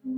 Om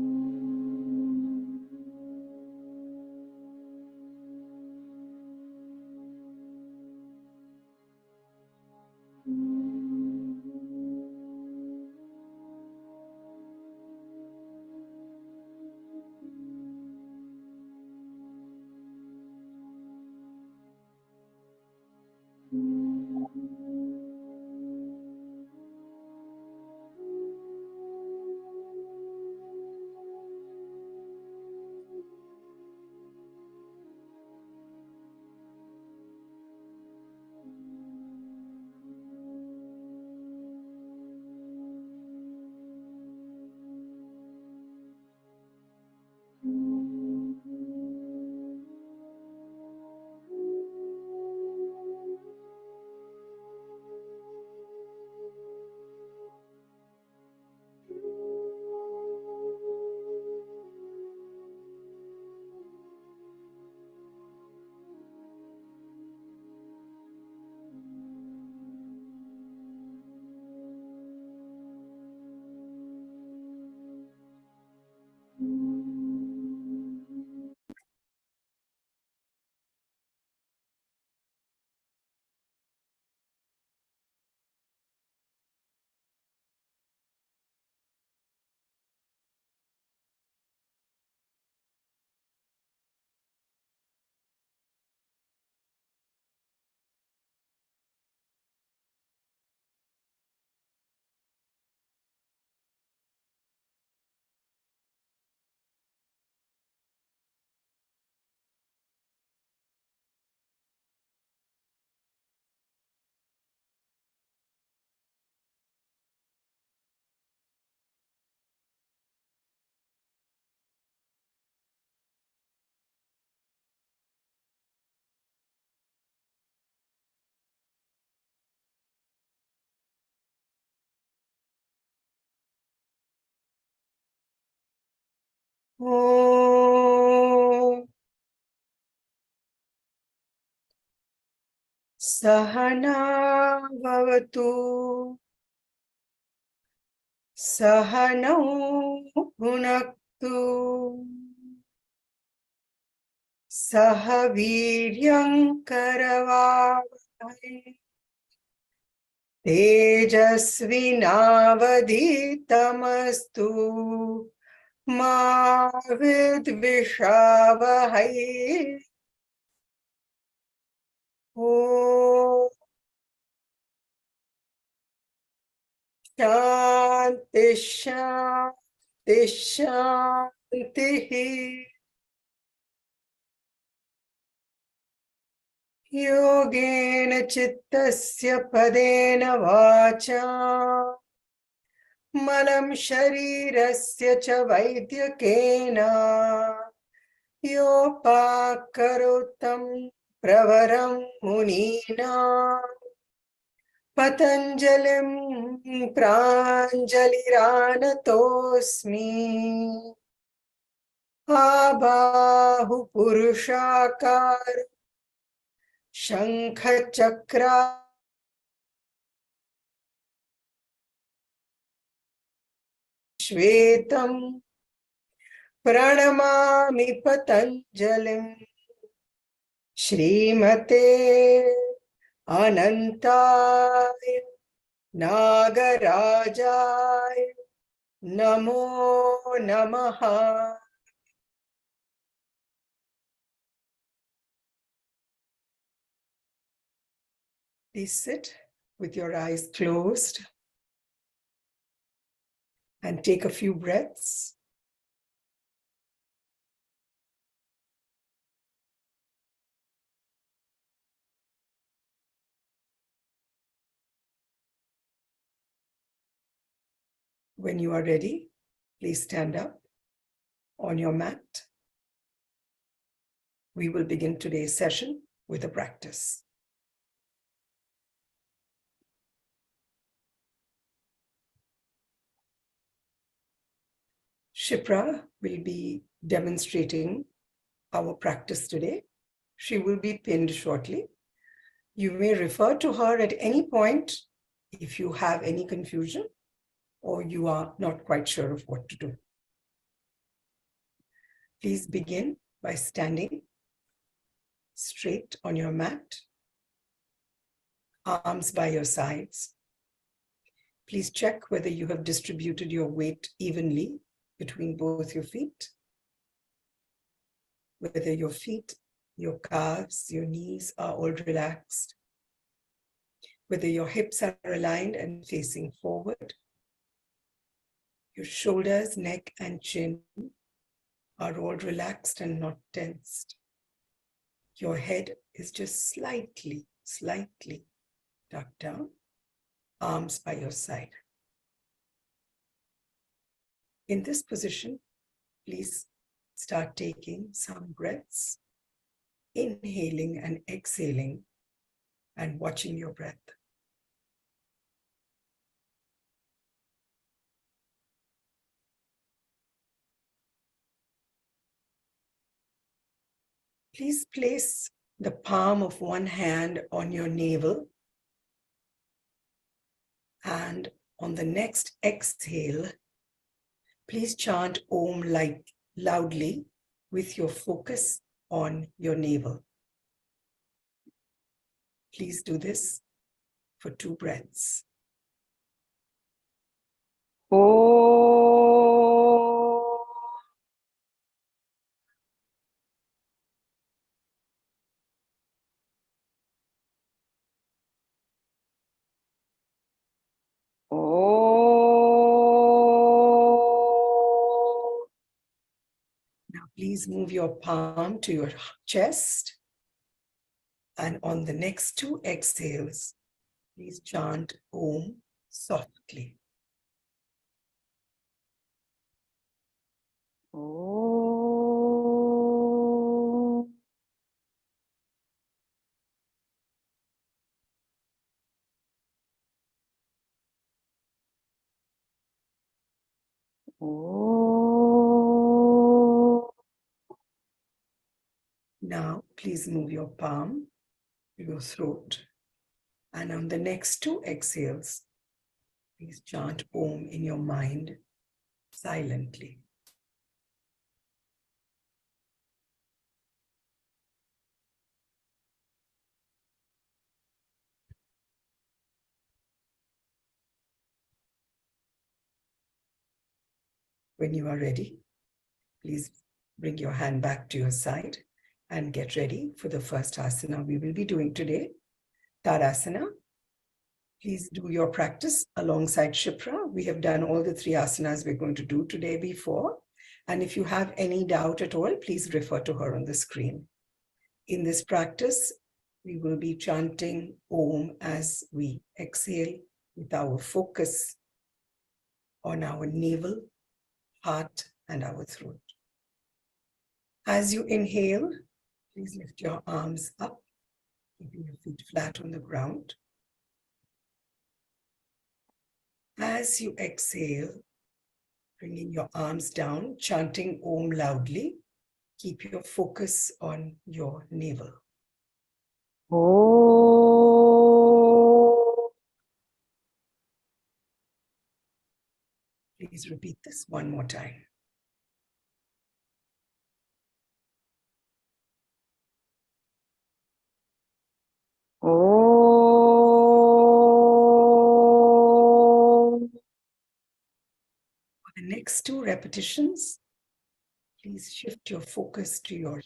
Sahana Bhavatu Sahanau Bhunaktu Sahaviryam Karavavai Tejasvinavadhitamastu Ma Vidvishavahai. Om Shanti Shanti Shanti. Yogena Chittasya Padena Vacha Malam Sharirasya Cha Vaidyakena Yopakarutam Pravaram Munina Patanjalim Pranjaliranatosmi Abahu Purushakar Shankha Chakra Shvetam Pranamami Patanjalim Shrimate Anantaya Nagarajaya Namo Namaha. Please sit with your eyes closed and take a few breaths. When you are ready, please stand up on your mat. We will begin today's session with a practice. Shipra will be demonstrating our practice today. She will be pinned shortly. You may refer to her at any point if you have any confusion or you are not quite sure of what to do. Please begin by standing straight on your mat, arms by your sides. Please check whether you have distributed your weight evenly between both your feet, whether your feet, your calves, your knees are all relaxed, whether your hips are aligned and facing forward, your shoulders, neck, and chin are all relaxed and not tensed. Your head is just slightly tucked down, arms by your side. In this position, please start taking some breaths, inhaling and exhaling, and watching your breath. Please place the palm of one hand on your navel, and on the next exhale, please chant Om loudly with your focus on your navel. Please do this for 2 breaths. Now please move your palm to your chest, and on the next 2 exhales, please chant Om softly. Now, please move your palm to your throat. And on the next 2 exhales, please chant Om in your mind silently. When you are ready, please bring your hand back to your side and get ready for the first asana we will be doing today, Tadasana. Please do your practice alongside Shipra. We have done all the 3 asanas we're going to do today before. And if you have any doubt at all, please refer to her on the screen. In this practice, we will be chanting Om as we exhale with our focus on our navel, heart, and our throat. As you inhale, please lift your arms up, keeping your feet flat on the ground. As you exhale, bringing your arms down, chanting Om loudly, keep your focus on your navel. Please repeat this one more time. For the next 2 repetitions, please shift your focus to your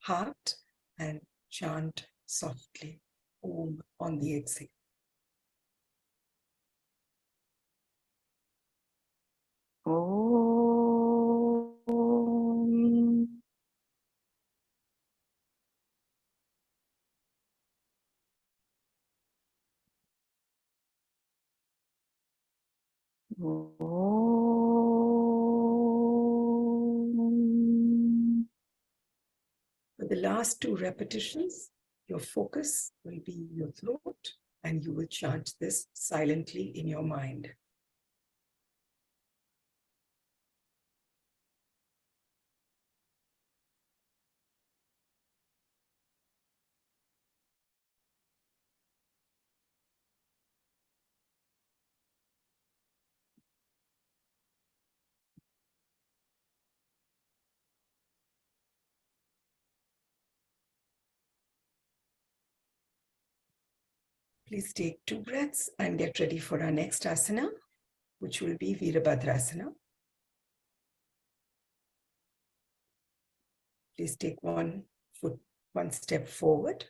heart and chant softly Om on the exhale. For the last 2 repetitions, your focus will be your throat, and you will chant this silently in your mind. Please take 2 breaths and get ready for our next asana, which will be Virabhadrasana. Please take one step forward.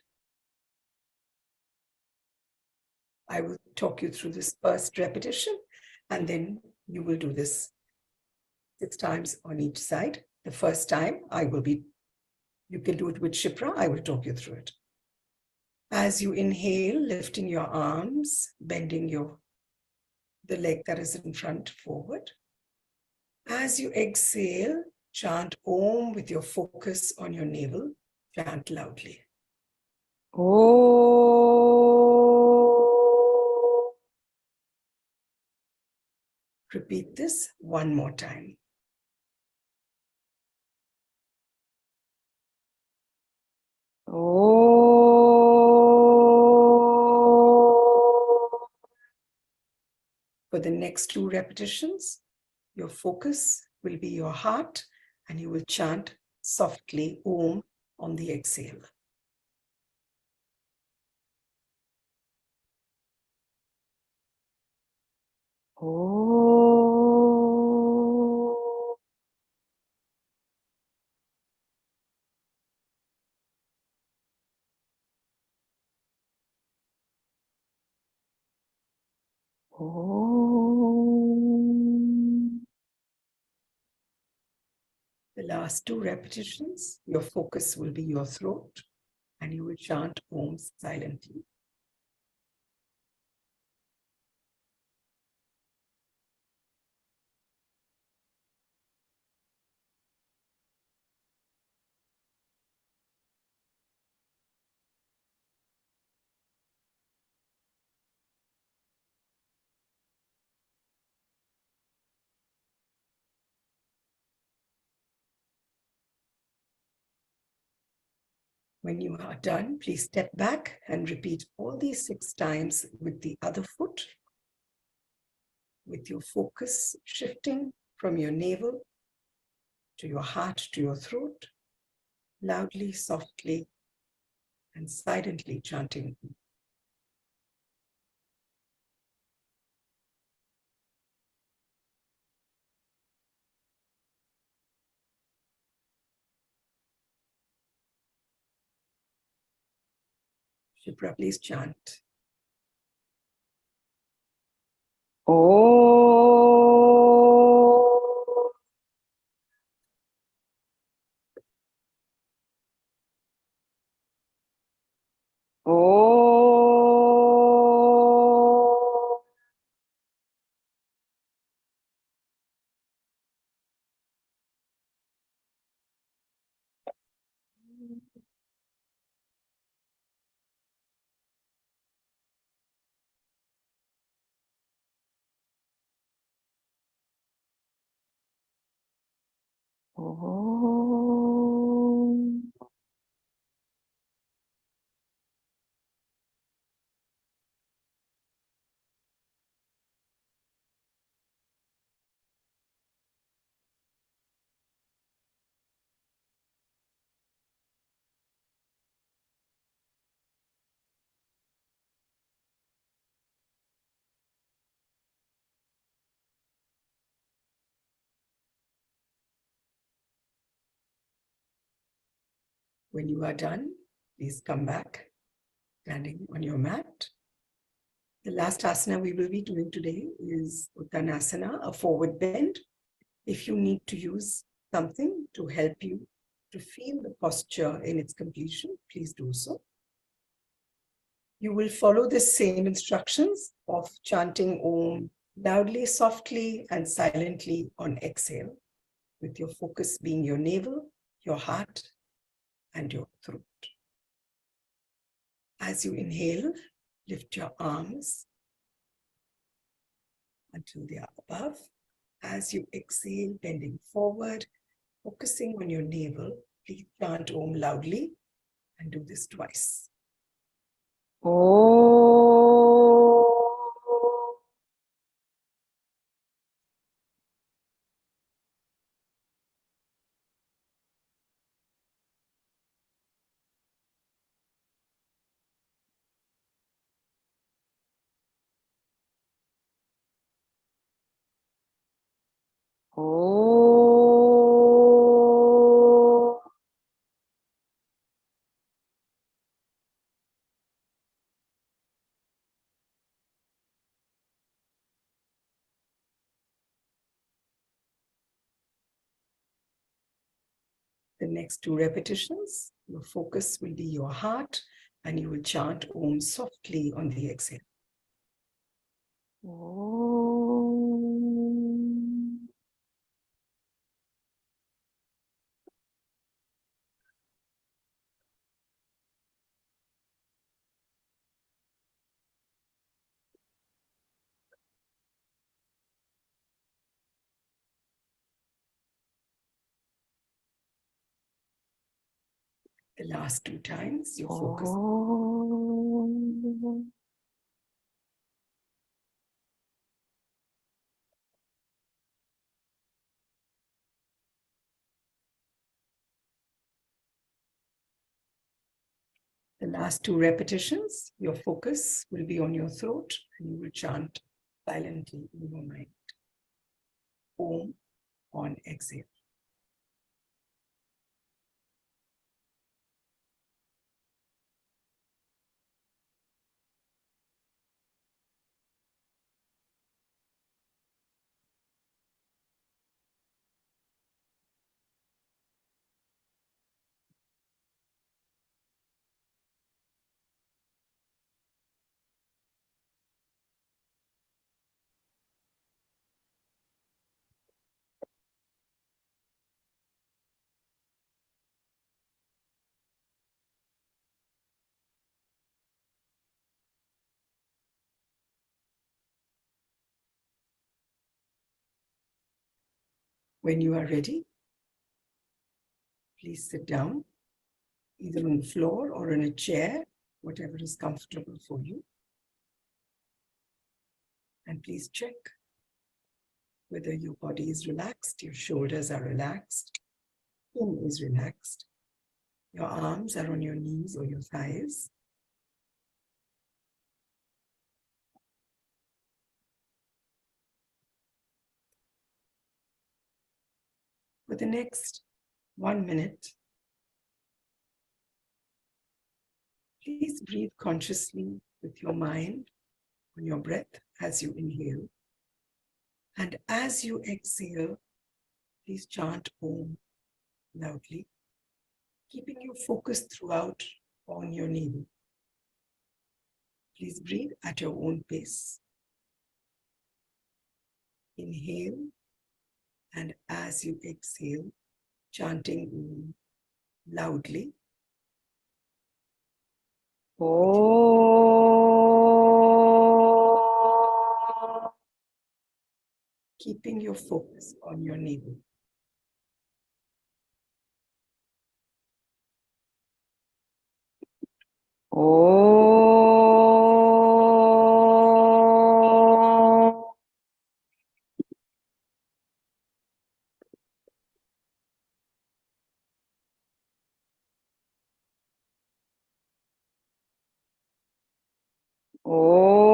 I will talk you through this first repetition, and then you will do this 6 times on each side. The first time you can do it with Shipra. I will talk you through it. As you inhale, lifting your arms, bending the leg that is in front forward. As you exhale, chant Om with your focus on your navel. Chant loudly. Om. Repeat this one more time. Om. For the next 2 repetitions, your focus will be your heart, and you will chant softly Om on the exhale. Om. Om. The last 2 repetitions, your focus will be your throat, and you will chant Om silently. When you are done, please step back and repeat all these 6 times with the other foot, with your focus shifting from your navel to your heart to your throat, loudly, softly, and silently chanting. Shipra, please chant. Om. Om. Om. When you are done, please come back, standing on your mat. The last asana we will be doing today is Uttanasana, a forward bend. If you need to use something to help you to feel the posture in its completion, please do so. You will follow the same instructions of chanting Om loudly, softly, and silently on exhale, with your focus being your navel, your heart, and your throat. As you inhale, lift your arms until they are above. As you exhale, bending forward, focusing on your navel, please chant Om loudly and do this twice. Om. Oh. The next 2 repetitions, your focus will be your heart and you will chant Om softly on the exhale. Om. The last 2 times, your focus. Om. The last 2 repetitions, your focus will be on your throat and you will chant silently in your mind. Om on exhale. When you are ready, please sit down, either on the floor or in a chair, whatever is comfortable for you. And please check whether your body is relaxed, your shoulders are relaxed, chin is relaxed, your arms are on your knees or your thighs. For the next 1 minute, please breathe consciously with your mind on your breath as you inhale. And as you exhale, please chant Om loudly, keeping your focus throughout on your navel. Please breathe at your own pace. Inhale, and as you exhale, chanting Om loudly. Oh. Keeping your focus on your navel. Oh. Oh.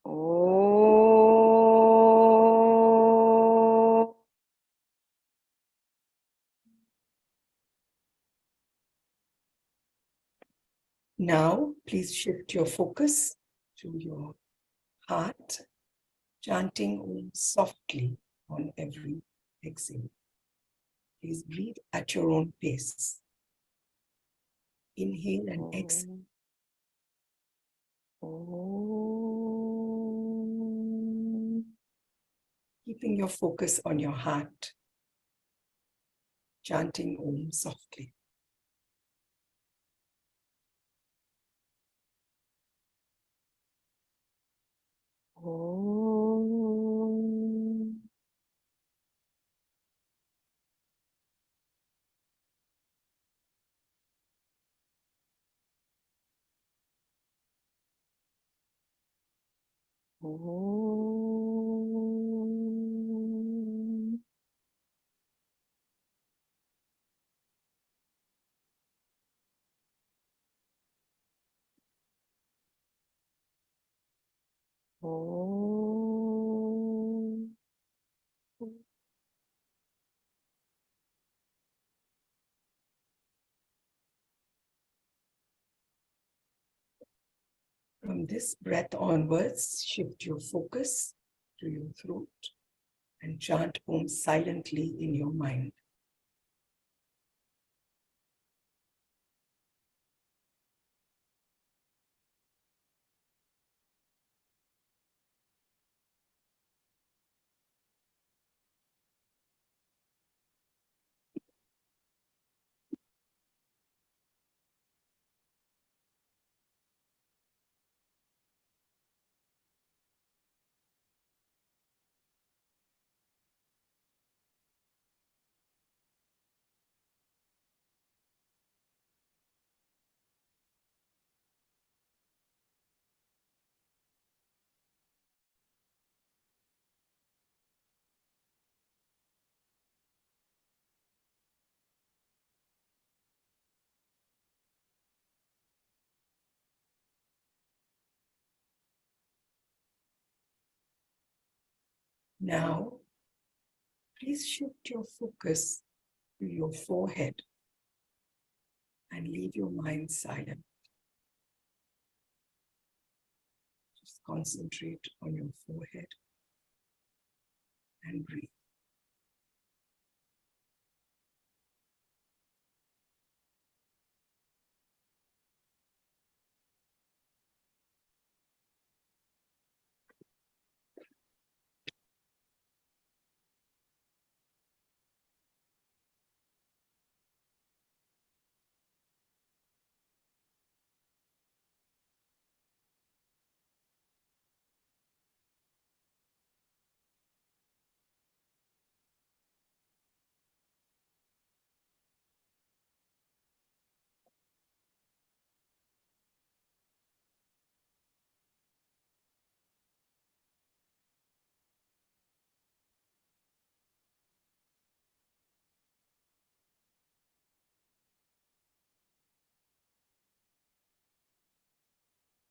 Oh. Now, please shift your focus to your heart, chanting Om softly on every exhale. Please breathe at your own pace. Inhale and exhale. Oh. Keeping your focus on your heart, chanting Om softly. Oh. Oh. Om. From this breath onwards, shift your focus to your throat and chant Om silently in your mind. Now, please shift your focus to your forehead and leave your mind silent. Just concentrate on your forehead and breathe.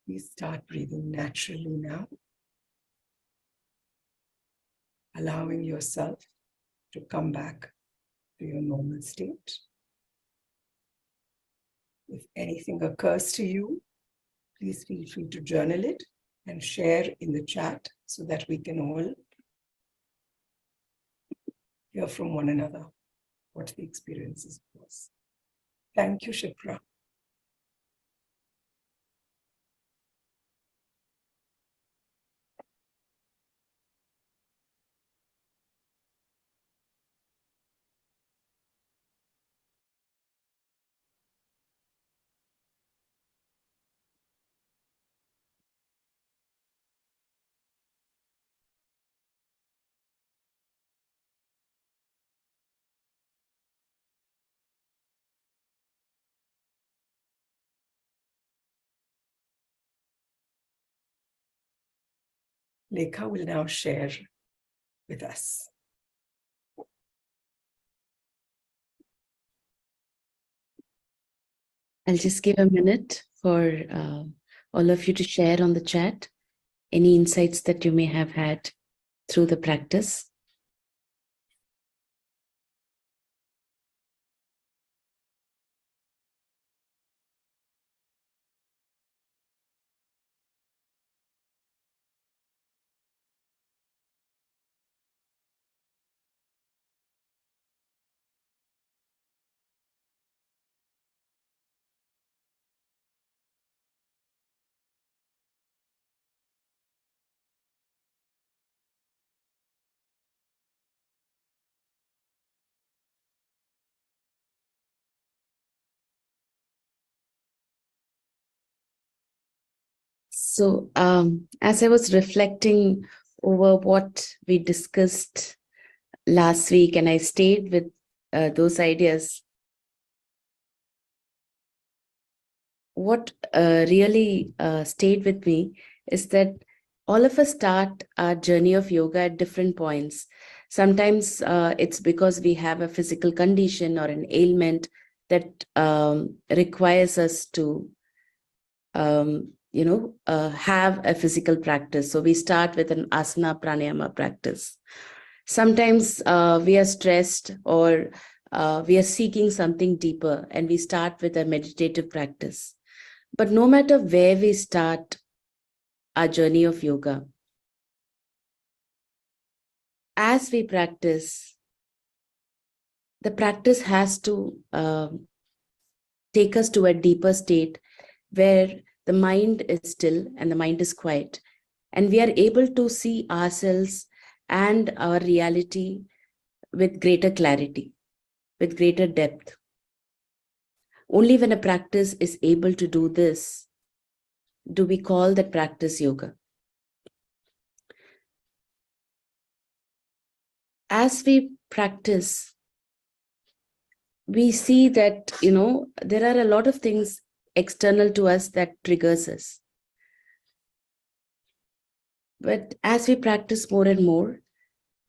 Please start breathing naturally now, allowing yourself to come back to your normal state. If anything occurs to you, please feel free to journal it and share in the chat so that we can all hear from one another what the experiences was. Thank you, Shipra. Lekha will now share with us. I'll just give a minute for all of you to share on the chat any insights that you may have had through the practice. So as I was reflecting over what we discussed last week, and I stayed with those ideas, what really stayed with me is that all of us start our journey of yoga at different points. Sometimes it's because we have a physical condition or an ailment that requires us to have a physical practice. So we start with an asana pranayama practice. Sometimes we are stressed or we are seeking something deeper, and we start with a meditative practice. But no matter where we start our journey of yoga, as we practice, the practice has to take us to a deeper state where the mind is still and the mind is quiet, and we are able to see ourselves and our reality with greater clarity, with greater depth. Only when a practice is able to do this do we call that practice yoga. As we practice, we see that, there are a lot of things external to us that triggers us. But as we practice more and more,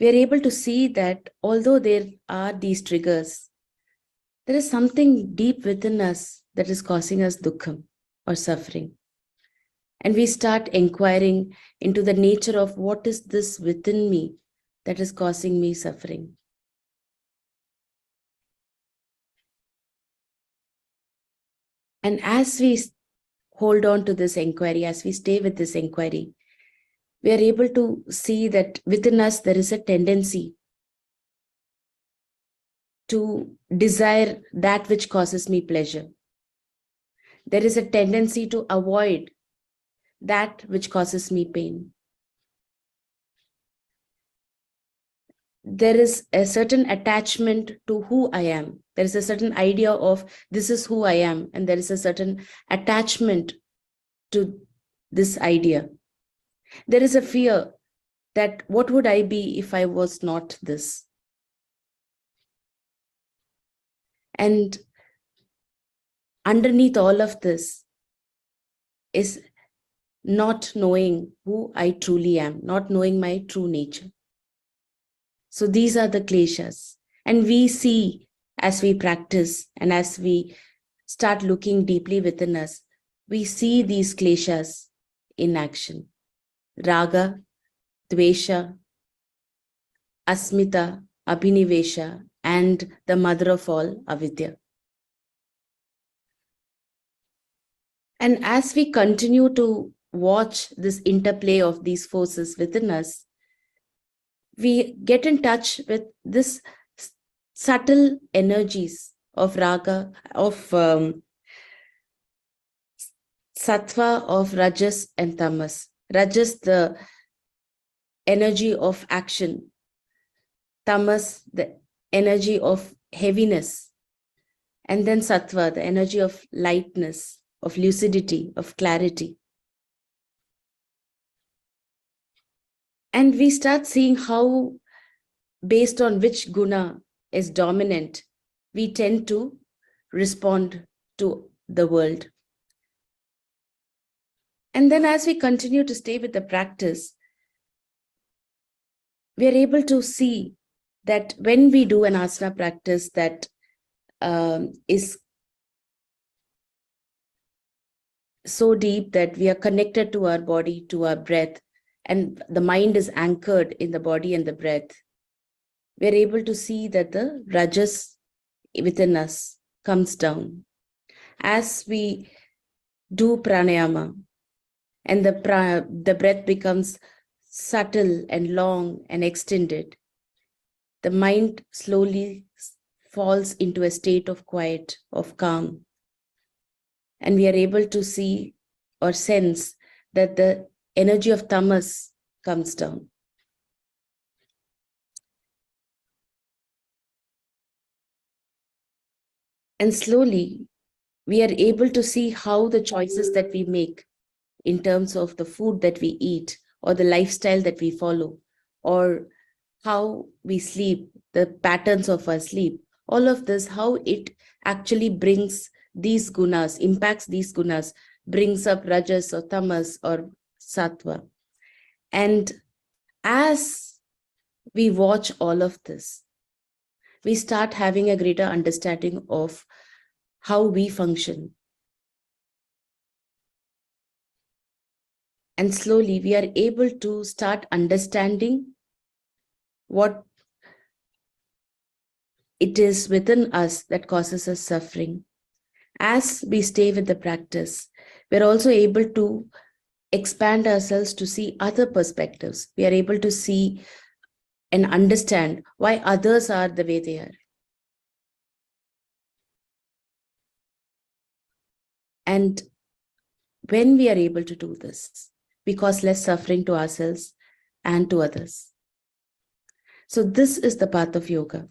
we are able to see that although there are these triggers, there is something deep within us that is causing us dukkham or suffering. And we start inquiring into the nature of what is this within me that is causing me suffering. And as we hold on to this inquiry, as we stay with this inquiry, we are able to see that within us there is a tendency to desire that which causes me pleasure. There is a tendency to avoid that which causes me pain. There is a certain attachment to who I am. There is a certain idea of this is who I am, and there is a certain attachment to this idea. There is a fear that what would I be if I was not this? And underneath all of this is not knowing who I truly am, not knowing my true nature. So these are the kleshas. And we see as we practice and as we start looking deeply within us, we see these kleshas in action. Raga, dvesha, asmita, abhinivesha, and the mother of all, avidya. And as we continue to watch this interplay of these forces within us, we get in touch with this subtle energies of raga, of sattva, of rajas and tamas. Rajas, the energy of action. Tamas, the energy of heaviness. And then sattva, the energy of lightness, of lucidity, of clarity. And we start seeing how, based on which guna is dominant, we tend to respond to the world. And then as we continue to stay with the practice, we are able to see that when we do an asana practice that is so deep that we are connected to our body, to our breath, and the mind is anchored in the body and the breath, we are able to see that the rajas within us comes down. As we do pranayama and the breath becomes subtle and long and extended, the mind slowly falls into a state of quiet, of calm. And we are able to see or sense that the energy of tamas comes down. And slowly, we are able to see how the choices that we make in terms of the food that we eat or the lifestyle that we follow or how we sleep, the patterns of our sleep, all of this, how it actually brings these gunas, impacts these gunas, brings up rajas or tamas or sattva. And as we watch all of this, we start having a greater understanding of how we function. And slowly we are able to start understanding what it is within us that causes us suffering. As we stay with the practice, we're also able to expand ourselves to see other perspectives. We are able to see and understand why others are the way they are. And when we are able to do this, we cause less suffering to ourselves and to others. So this is the path of yoga.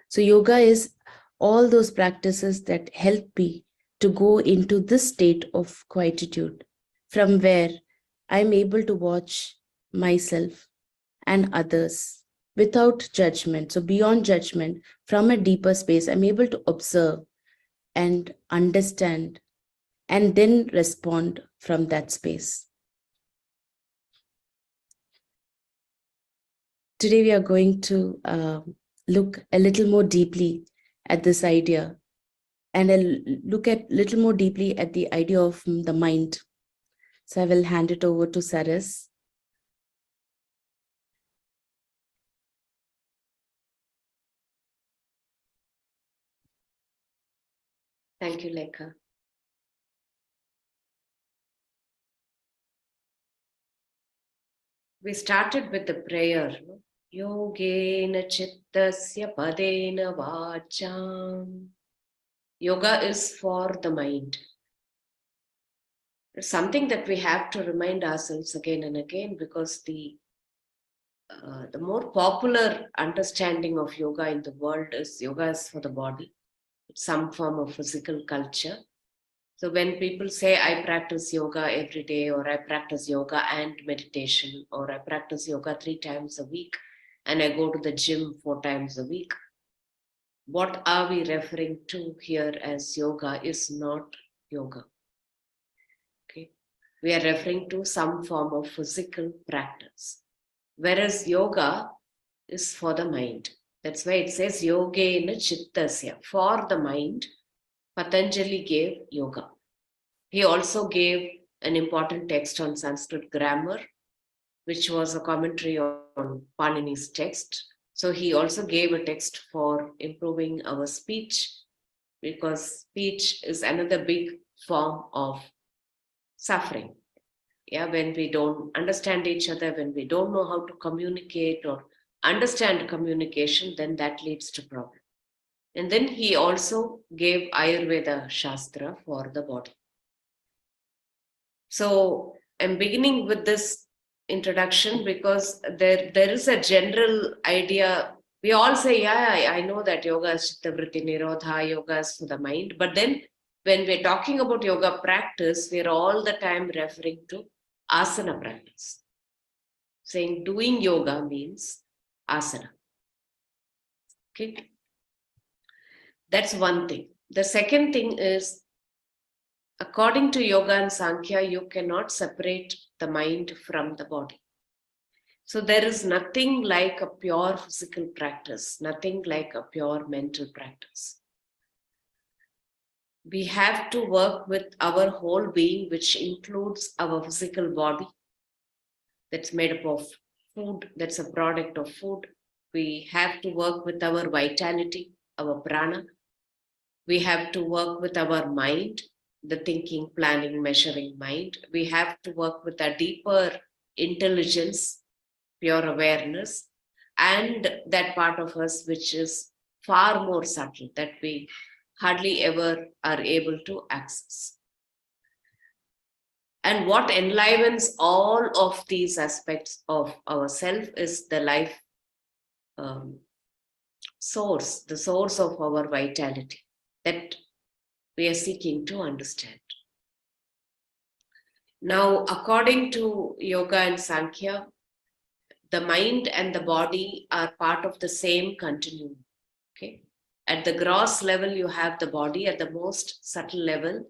So yoga is all those practices that help me to go into this state of quietude, from where I'm able to watch myself and others without judgment. So beyond judgment, from a deeper space, I'm able to observe and understand and then respond from that space. Today we are going to look a little more deeply at this idea, and I'll look at little more deeply at the idea of the mind. So I will hand it over to Saras. Thank you, Lekha. We started with the prayer. Yogena chittasya padena vacham. Yoga is for the mind. It's something that we have to remind ourselves again and again, because the more popular understanding of yoga in the world is yoga is for the body. It's some form of physical culture. So when people say, I practice yoga every day, or I practice yoga and meditation, or I practice yoga 3 times a week, and I go to the gym 4 times a week, what are we referring to here as yoga is not yoga. Okay, we are referring to some form of physical practice, whereas yoga is for the mind. That's why it says yogena chittasya. For the mind, Patanjali gave yoga. He also gave an important text on Sanskrit grammar, which was a commentary on Panini's text. So he also gave a text for improving our speech, because speech is another big form of suffering. Yeah, when we don't understand each other, when we don't know how to communicate or understand communication, then that leads to problem. And then he also gave Ayurveda Shastra for the body. So I'm beginning with this introduction because there is a general idea. We all say, yeah, I know that yoga is chitta vritti nirodha, yoga is for the mind. But then when we're talking about yoga practice, we're all the time referring to asana practice. Saying doing yoga means asana. Okay. That's one thing. The second thing is, according to yoga and Sankhya, you cannot separate the mind from the body. So there is nothing like a pure physical practice, nothing like a pure mental practice. We have to work with our whole being, which includes our physical body, that's made up of food, that's a product of food. We have to work with our vitality, our prana. We have to work with our mind, the thinking, planning, measuring mind. We have to work with a deeper intelligence, pure awareness, and that part of us which is far more subtle, that we hardly ever are able to access. And what enlivens all of these aspects of ourself is the life source, the source of our vitality that we are seeking to understand. Now, according to yoga and Sankhya, the mind and the body are part of the same continuum. Okay. At the gross level, you have the body. At the most subtle level,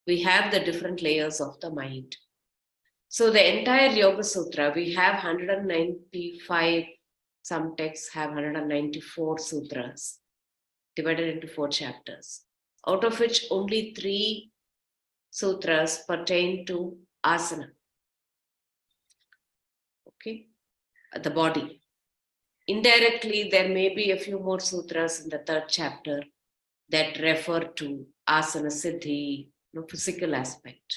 we have the different layers of the mind. So the entire Yoga Sutra, we have 195, some texts have 194 sutras, divided into 4 chapters, out of which only 3 sutras pertain to asana. Okay, the body. Indirectly, there may be a few more sutras in the 3rd chapter that refer to asana siddhi, physical aspect.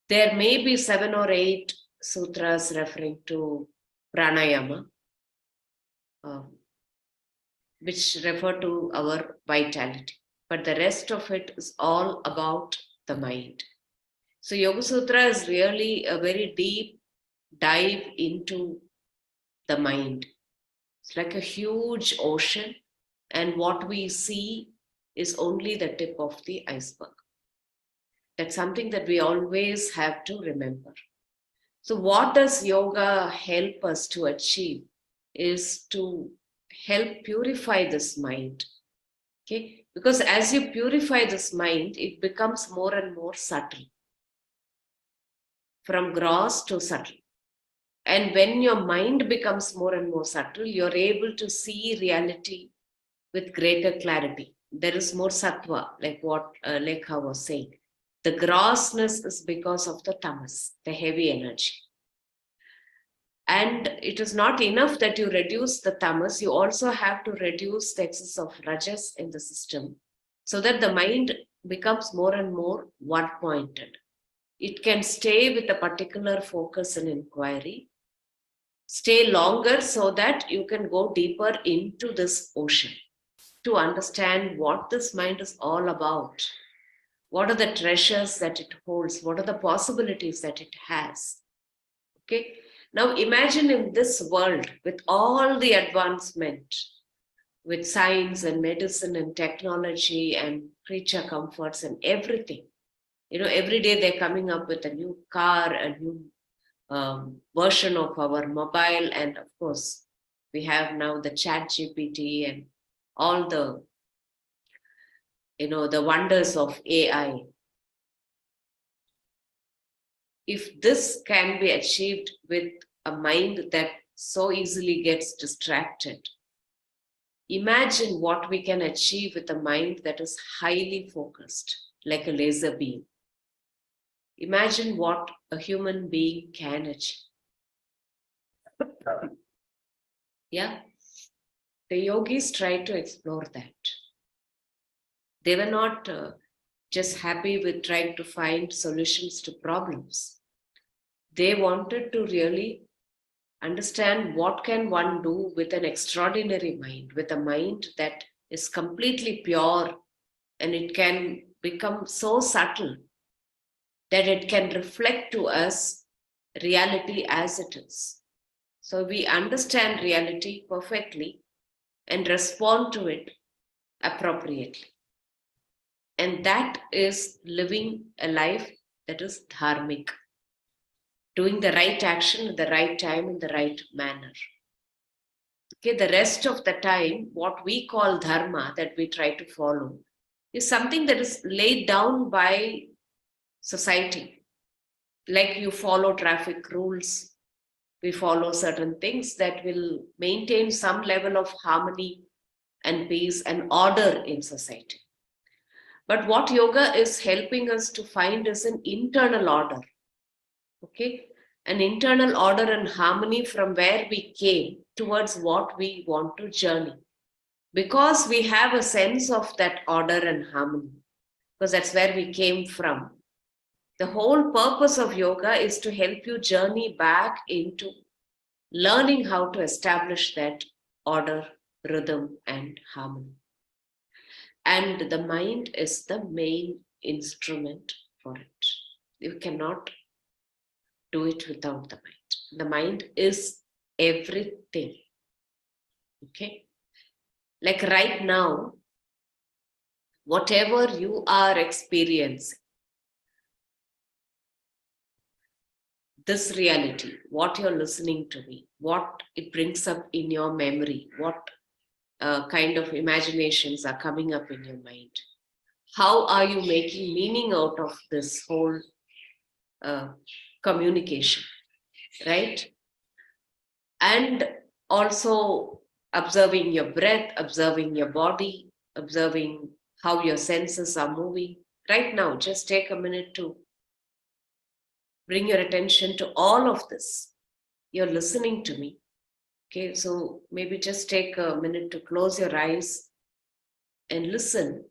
There may be 7 or 8 sutras referring to pranayama, which refer to our vitality. But the rest of it is all about the mind. So Yoga Sutra is really a very deep dive into the mind. It's like a huge ocean, and what we see is only the tip of the iceberg. That's something that we always have to remember. So what does yoga help us to achieve is to help purify this mind. Okay, because as you purify this mind, it becomes more and more subtle, from gross to subtle. And when your mind becomes more and more subtle, you're able to see reality with greater clarity. There is more sattva, like what Lekha was saying. The grossness is because of the tamas, the heavy energy. And it is not enough that you reduce the tamas, you also have to reduce the excess of rajas in the system so that the mind becomes more and more one-pointed. It can stay with a particular focus and inquiry, stay longer so that you can go deeper into this ocean to understand what this mind is all about. What are the treasures that it holds? What are the possibilities that it has? Okay. Now imagine in this world with all the advancement, with science and medicine and technology and creature comforts and everything. Every day they're coming up with a new car, a new version of our mobile. And of course, we have now the chat GPT and all the, the wonders of AI. If this can be achieved with a mind that so easily gets distracted, imagine what we can achieve with a mind that is highly focused, like a laser beam. Imagine what a human being can achieve. Yeah, the yogis tried to explore that. They were not just happy with trying to find solutions to problems. They wanted to really understand what can one do with an extraordinary mind, with a mind that is completely pure, and it can become so subtle that it can reflect to us reality as it is. So we understand reality perfectly and respond to it appropriately. And that is living a life that is dharmic, doing the right action at the right time in the right manner. Okay, the rest of the time, what we call dharma that we try to follow is something that is laid down by society. Like you follow traffic rules, we follow certain things that will maintain some level of harmony and peace and order in society. But what yoga is helping us to find is an internal order. Okay, an internal order and harmony from where we came towards what we want to journey. Because we have a sense of that order and harmony, because that's where we came from. The whole purpose of yoga is to help you journey back into learning how to establish that order, rhythm, and harmony. And the mind is the main instrument for it. You cannot do it without the mind. The mind is everything. Okay? Like right now, whatever you are experiencing, this reality, what you're listening to me, what it brings up in your memory, what kind of imaginations are coming up in your mind. How are you making meaning out of this whole communication, right? And also observing your breath, observing your body, observing how your senses are moving. right now, just take a minute to bring your attention to all of this. You're listening to me. Okay, so maybe just take a minute to close your eyes and listen,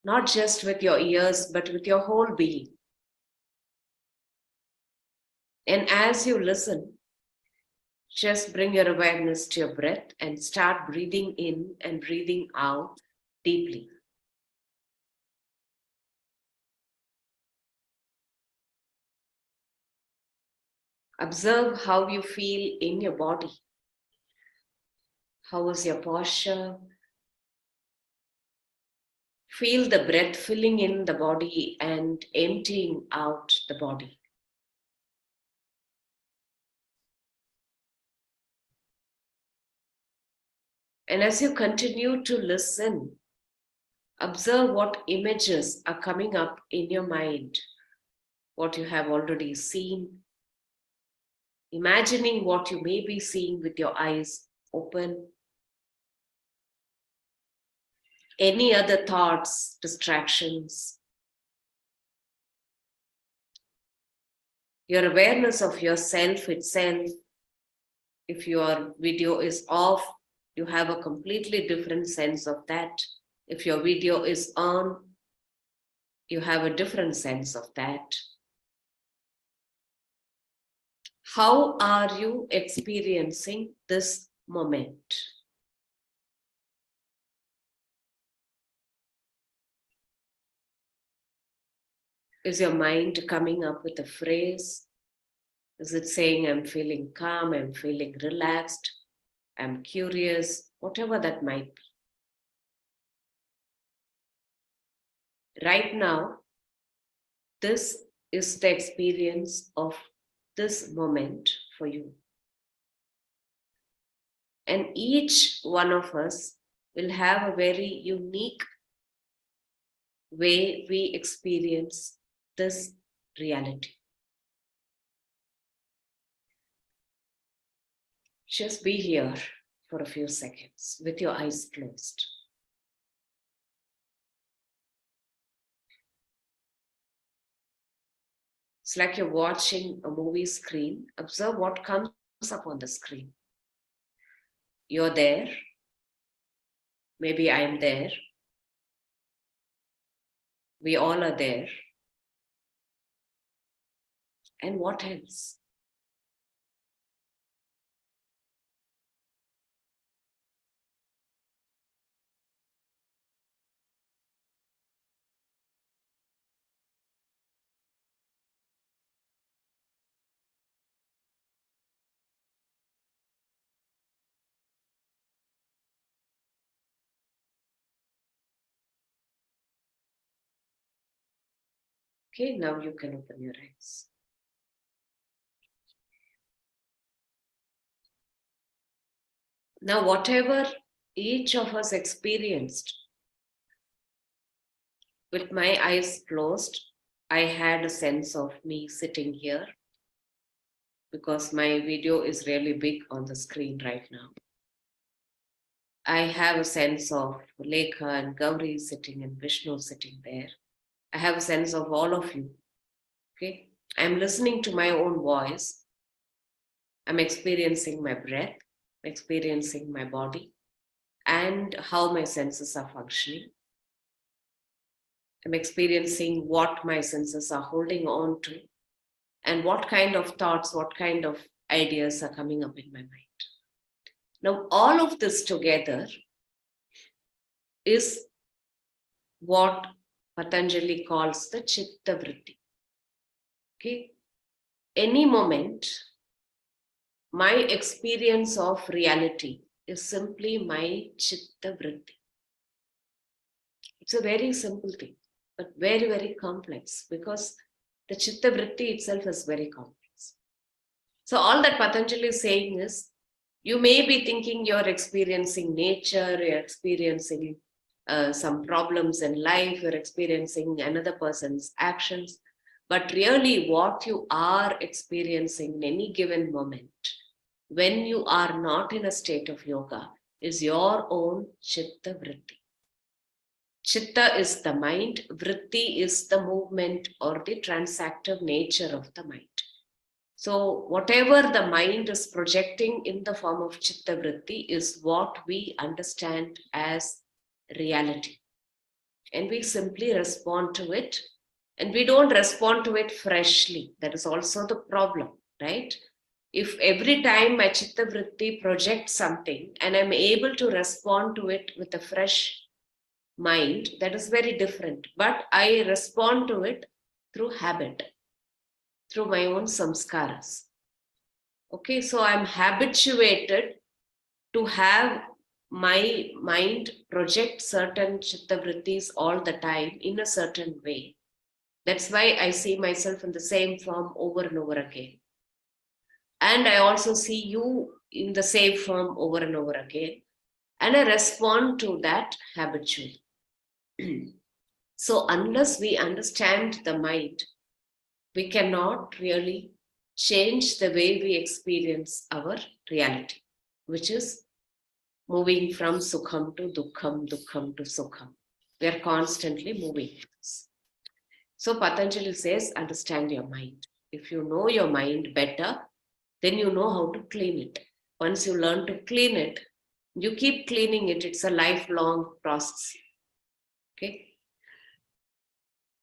not just with your ears, but with your whole being. And as you listen, just bring your awareness to your breath and start breathing in and breathing out deeply. Observe how you feel in your body. How is your posture? Feel the breath filling in the body and emptying out the body. And as you continue to listen, observe what images are coming up in your mind, what you have already seen, imagining what you may be seeing with your eyes open. Any other thoughts, distractions. Your awareness of yourself itself, if your video is off, you have a completely different sense of that. If your video is on, you have a different sense of that. How are you experiencing this moment? Is your mind coming up with a phrase? Is it saying, I'm feeling calm, I'm feeling relaxed, I'm curious, whatever that might be. Right now, this is the experience of this moment for you. And each one of us will have a very unique way we experience this reality. Just be here for a few seconds with your eyes closed. It's like you're watching a movie screen. Observe what comes up on the screen. You're there. Maybe I'm there. We all are there. And what else? Okay, now you can open your eyes. Now, whatever each of us experienced, with my eyes closed, I had a sense of me sitting here because my video is really big on the screen right now. I have a sense of Lekha and Gauri sitting and Vishnu sitting there. I have a sense of all of you. Okay, I'm listening to my own voice. I'm experiencing my breath, experiencing my body, and how my senses are functioning. I'm experiencing what my senses are holding on to, and what kind of thoughts, what kind of ideas are coming up in my mind. Now, all of this together is what Patanjali calls the Chitta Vritti. Okay? Any moment, my experience of reality is simply my Chitta Vritti. It's a very simple thing, but very, very complex, because the Chitta Vritti itself is very complex. So all that Patanjali is saying is, you may be thinking you're experiencing nature, you're experiencing some problems in life, you're experiencing another person's actions, but really what you are experiencing in any given moment, when you are not in a state of yoga, is your own Chitta Vritti. Chitta is the mind, vritti is the movement or the transactive nature of the mind. So whatever the mind is projecting in the form of chitta vritti is what we understand as reality. And we simply respond to it. And we don't respond to it freshly. That is also the problem, right? If every time my chitta vritti projects something and I'm able to respond to it with a fresh mind, that is very different. But I respond to it through habit, through my own samskaras. Okay, so I'm habituated to have my mind project certain chitta vrittis all the time in a certain way. That's why I see myself in the same form over and over again. And I also see you in the same form over and over again. And I respond to that habitually. So unless we understand the mind, we cannot really change the way we experience our reality, which is moving from sukham to dukkham, dukkham to sukham. We are constantly moving. So Patanjali says, understand your mind. If you know your mind better, then you know how to clean it. Once you learn to clean it, you keep cleaning it. It's a lifelong process. Okay.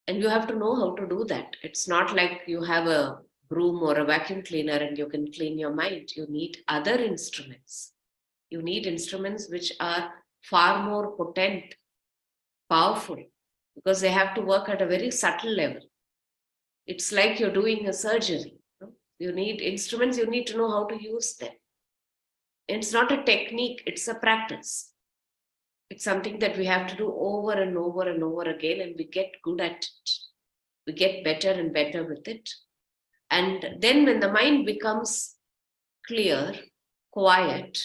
And you have to know how to do that. It's not like you have a broom or a vacuum cleaner and you can clean your mind. You need other instruments. You need instruments which are far more potent, powerful, because they have to work at a very subtle level. It's like you're doing a surgery. You need instruments, you need to know how to use them. It's not a technique, it's a practice. It's something that we have to do over and over and over again, and we get good at it. We get better and better with it. And then when the mind becomes clear, quiet,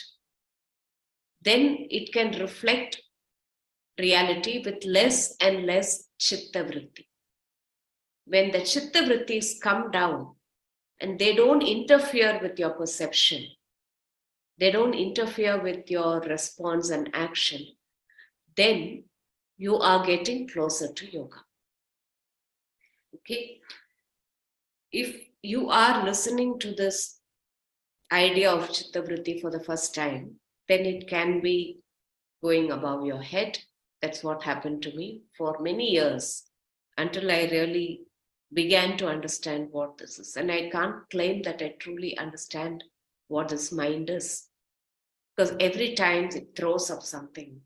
then it can reflect reality with less and less chitta vritti. When the chitta vrittis come down and they don't interfere with your perception, they don't interfere with your response and action, then you are getting closer to yoga. Okay? If you are listening to this idea of chitta vritti for the first time, then it can be going above your head. That's what happened to me for many years until I really began to understand what this is. And I can't claim that I truly understand what this mind is, because every time it throws up something.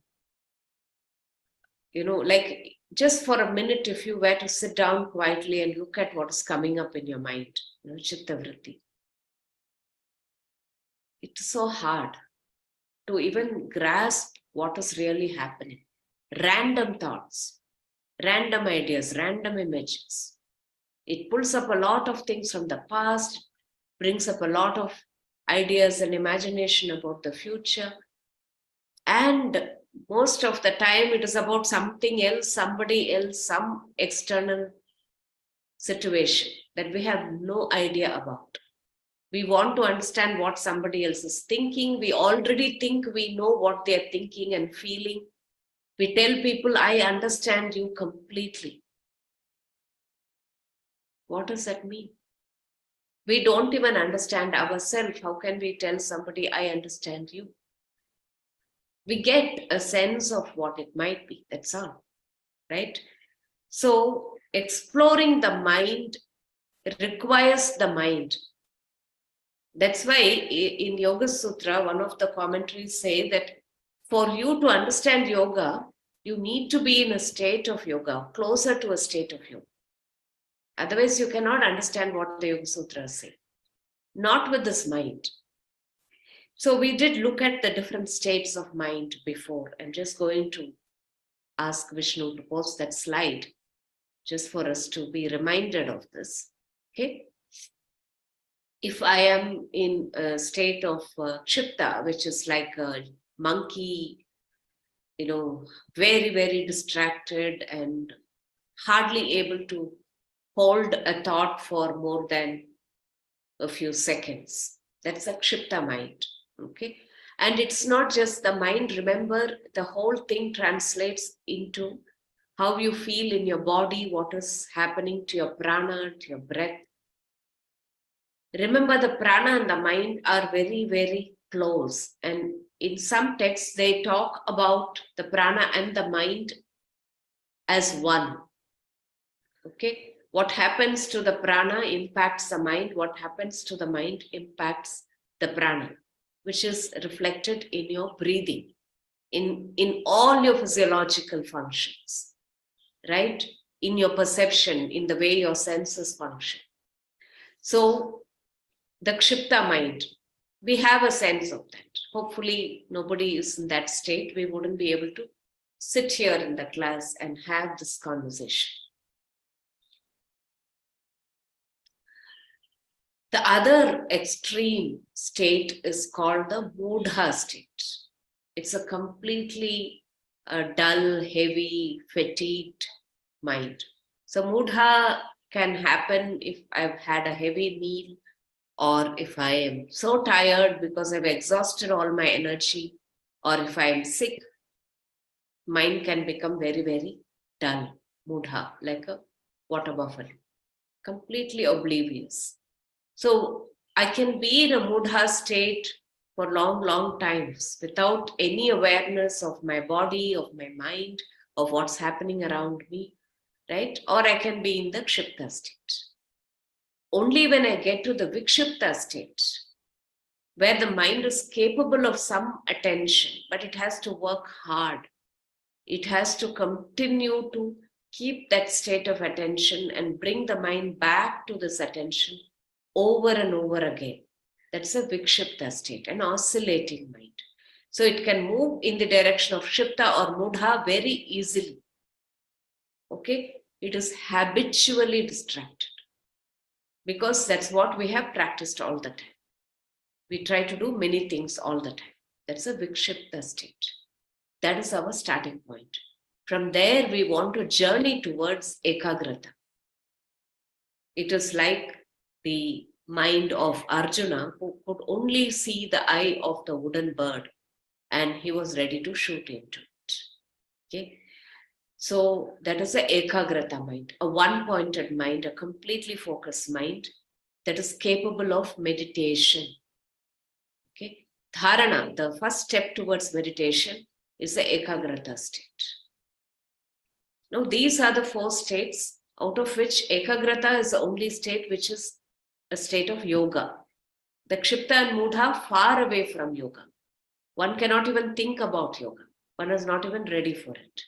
You know, like just for a minute, if you were to sit down quietly and look at what is coming up in your mind, you know, chitta vritti, it's so hard to even grasp what is really happening. Random thoughts, random ideas, random images. It pulls up a lot of things from the past, brings up a lot of ideas and imagination about the future. And most of the time it is about something else, somebody else, some external situation that we have no idea about. We want to understand what somebody else is thinking. We already think we know what they're thinking and feeling. We tell people, I understand you completely. What does that mean? We don't even understand ourselves. How can we tell somebody, I understand you? We get a sense of what it might be. That's all, right? So exploring the mind requires the mind. That's why in Yoga Sutra, one of the commentaries say that for you to understand yoga, you need to be in a state of yoga, closer to a state of yoga. Otherwise, you cannot understand what the Yoga Sutras say. Not with this mind. So we did look at the different states of mind before. I'm just going to ask Vishnu to post that slide just for us to be reminded of this. Okay. If I am in a state of chitta, which is like a monkey, you know, very, very distracted and hardly able to hold a thought for more than a few seconds. That's a kshipta mind, okay? And it's not just the mind. Remember, the whole thing translates into how you feel in your body, what is happening to your prana, to your breath. Remember, the prana and the mind are very, very close. And in some texts, they talk about the prana and the mind as one. Okay? What happens to the prana impacts the mind. What happens to the mind impacts the prana, which is reflected in your breathing, in all your physiological functions, right? In your perception, in the way your senses function. So the Kshipta mind, we have a sense of that. Hopefully nobody is in that state. We wouldn't be able to sit here in the class and have this conversation. The other extreme state is called the Mudha state. It's a completely dull, heavy, fatigued mind. So Mudha can happen if I've had a heavy meal, or if I am so tired because I've exhausted all my energy, or if I am sick. Mind can become very, very dull, Mudha, like a water buffalo, completely oblivious. So I can be in a Mudha state for long, long times without any awareness of my body, of my mind, of what's happening around me, right? Or I can be in the Kshipta state. Only when I get to the Vikshipta state, where the mind is capable of some attention, but it has to work hard. It has to continue to keep that state of attention and bring the mind back to this attention over and over again. That's a Vikshipta state, an oscillating mind. So it can move in the direction of Kshipta or Mudha very easily. Okay? It is habitually distracted, because that's what we have practiced all the time. We try to do many things all the time. That's a Vikshipta state. That is our starting point. From there, we want to journey towards Ekagrata. It is like the mind of Arjuna, who could only see the eye of the wooden bird, and he was ready to shoot into it. Okay? So that is a Ekagrata mind, a one-pointed mind, a completely focused mind that is capable of meditation. Okay? Dharana, the first step towards meditation, is the Ekagrata state. Now, these are the 4 states, out of which Ekagrata is the only state which is a state of yoga. The Kshipta and Mudha far away from yoga. One cannot even think about yoga. One is not even ready for it.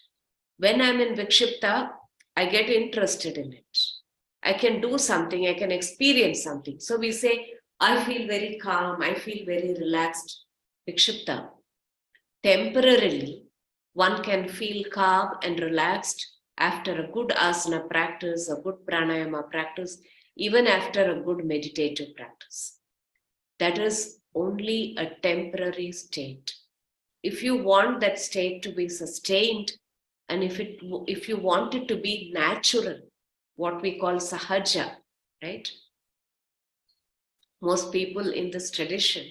When I'm in Vikshipta, I get interested in it. I can do something, I can experience something. So we say, I feel very calm, I feel very relaxed. Vikshipta. Temporarily, one can feel calm and relaxed after a good asana practice, a good pranayama practice, even after a good meditative practice. That is only a temporary state. If you want that state to be sustained, and if you want it to be natural, what we call sahaja, right? Most people in this tradition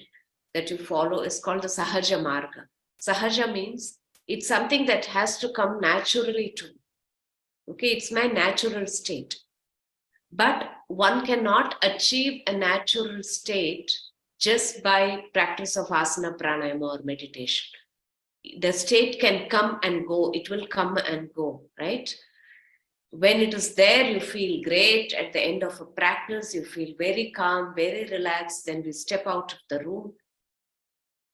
that you follow is called the sahaja marga. Sahaja means it's something that has to come naturally to me. Okay, it's my natural state. But one cannot achieve a natural state just by practice of asana, pranayama, or meditation. The state can come and go. It will come and go, right? When it is there, you feel great. At the end of a practice, you feel very calm, very relaxed. Then we step out of the room.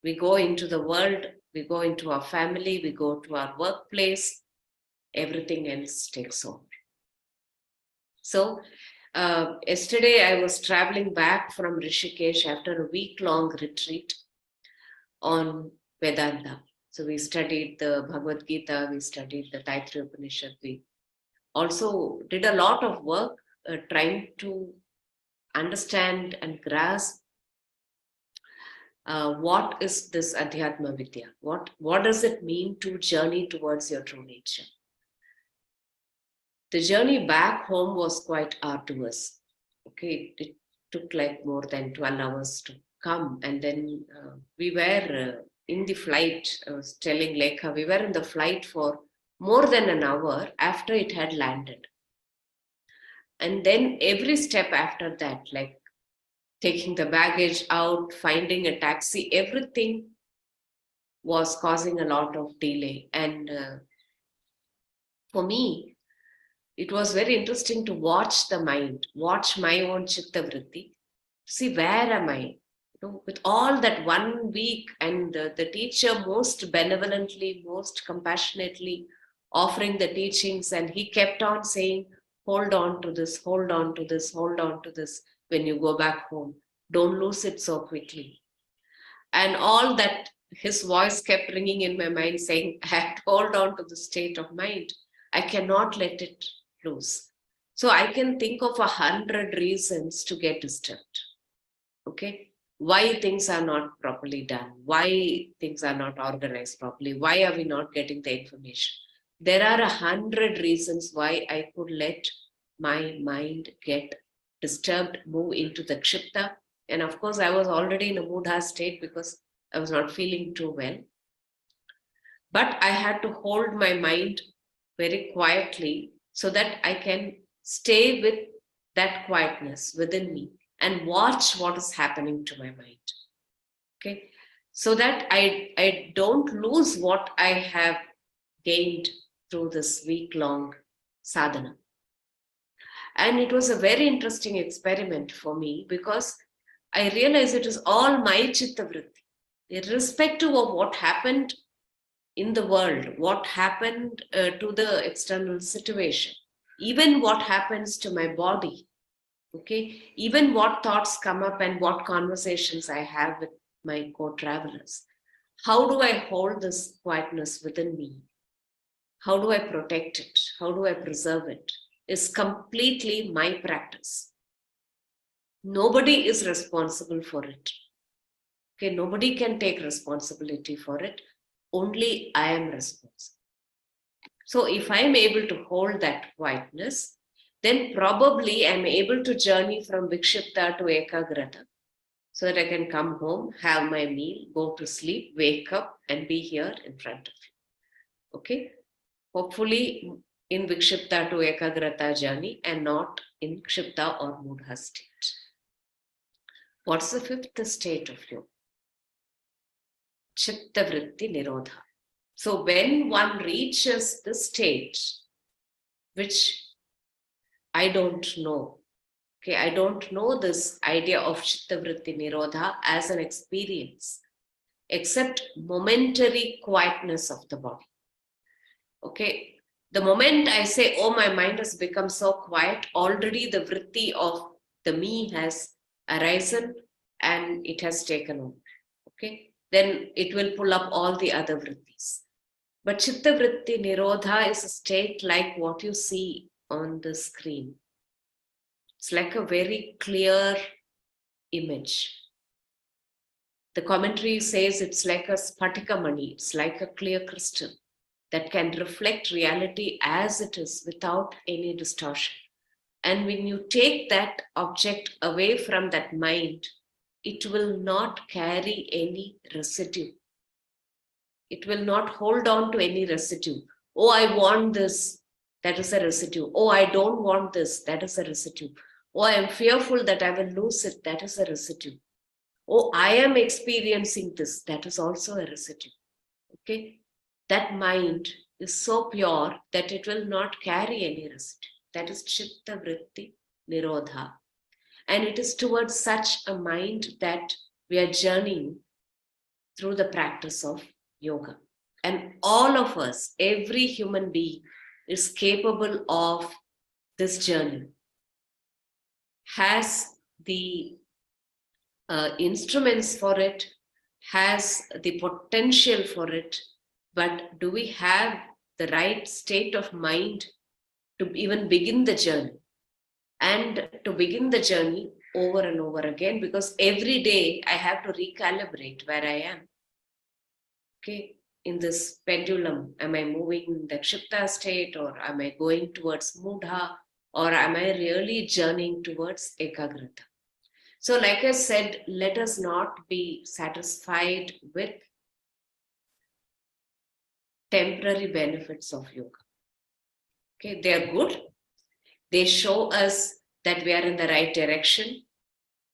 We go into the world. We go into our family. We go to our workplace. Everything else takes over. So, yesterday I was traveling back from Rishikesh after a week-long retreat on Vedanta. So we studied the Bhagavad Gita, we studied the Taittiriya Upanishad, we also did a lot of work trying to understand and grasp what is this Adhyatma Vidya? What does it mean to journey towards your true nature? The journey back home was quite arduous. Okay, it took like more than 12 hours to come. And then we were in the flight. I was telling Lekha, we were in the flight for more than an hour after it had landed. And then every step after that, like taking the baggage out, finding a taxi, everything was causing a lot of delay. And for me, it was very interesting to watch the mind, watch my own chitta vritti, see where am I? With all that 1 week, and the teacher most benevolently, most compassionately offering the teachings, and he kept on saying, hold on to this, hold on to this, hold on to this when you go back home. Don't lose it so quickly. And all that, his voice kept ringing in my mind saying, I have to hold on to the state of mind. I cannot let it lose. So I can think of 100 reasons to get disturbed. Okay, why things are not properly done, why things are not organized properly, why are we not getting the information? There are 100 reasons why I could let my mind get disturbed, move into the kshipta. And of course, I was already in a mudha state because I was not feeling too well. But I had to hold my mind very quietly so that I can stay with that quietness within me and watch what is happening to my mind. Okay, so that I don't lose what I have gained through this week-long sadhana. And it was a very interesting experiment for me because I realized it is all my chitta vritti, irrespective of what happened in the world, what happened to the external situation, even what happens to my body. Okay, even what thoughts come up and what conversations I have with my co-travelers. How do I hold this quietness within me? How do I protect it? How do I preserve it? Is completely my practice. Nobody is responsible for it. Okay, nobody can take responsibility for it. Only I am responsible. So if I'm able to hold that quietness, then probably I'm able to journey from vikshipta to ekagrata so that I can come home, have my meal, go to sleep, wake up and be here in front of you. Okay? Hopefully in vikshipta to ekagrata journey and not in kshipta or mudha state. What's the fifth state of yoga? Chitta vritti nirodha. So when one reaches this state, which I don't know, okay, I don't know this idea of chitta vritti nirodha as an experience, except momentary quietness of the body. Okay, the moment I say, oh, my mind has become so quiet, already the vritti of the me has arisen and it has taken over. Okay, then it will pull up all the other vrittis. But chitta vritti nirodha is a state like what you see on the screen. It's like a very clear image. The commentary says it's like a spatika mani, it's like a clear crystal that can reflect reality as it is without any distortion. And when you take that object away from that mind, it will not carry any residue. It will not hold on to any residue. Oh, I want this, that is a residue. Oh, I don't want this, that is a residue. Oh, I am fearful that I will lose it, that is a residue. Oh, I am experiencing this, that is also a residue. Okay, that mind is so pure that it will not carry any residue. That is chitta vritti nirodha. And it is towards such a mind that we are journeying through the practice of yoga. And all of us, every human being, is capable of this journey, has the instruments for it, has the potential for it, but do we have the right state of mind to even begin the journey? And to begin the journey over and over again, because every day I have to recalibrate where I am. Okay, in this pendulum, am I moving in the kshipta state, or am I going towards mudha, or am I really journeying towards ekagrata? So like I said, let us not be satisfied with temporary benefits of yoga. Okay, they are good. They show us that we are in the right direction.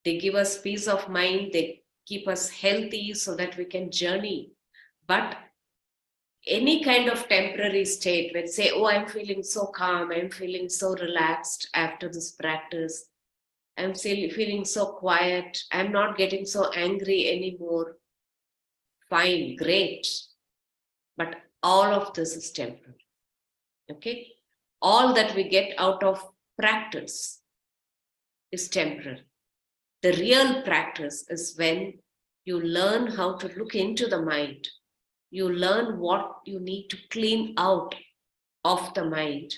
They give us peace of mind. They keep us healthy so that we can journey. But any kind of temporary state, let's say, oh, I'm feeling so calm, I'm feeling so relaxed after this practice, I'm feeling so quiet, I'm not getting so angry anymore. Fine, great. But all of this is temporary. Okay? All that we get out of practice is temporary. The real practice is when you learn how to look into the mind. You learn what you need to clean out of the mind,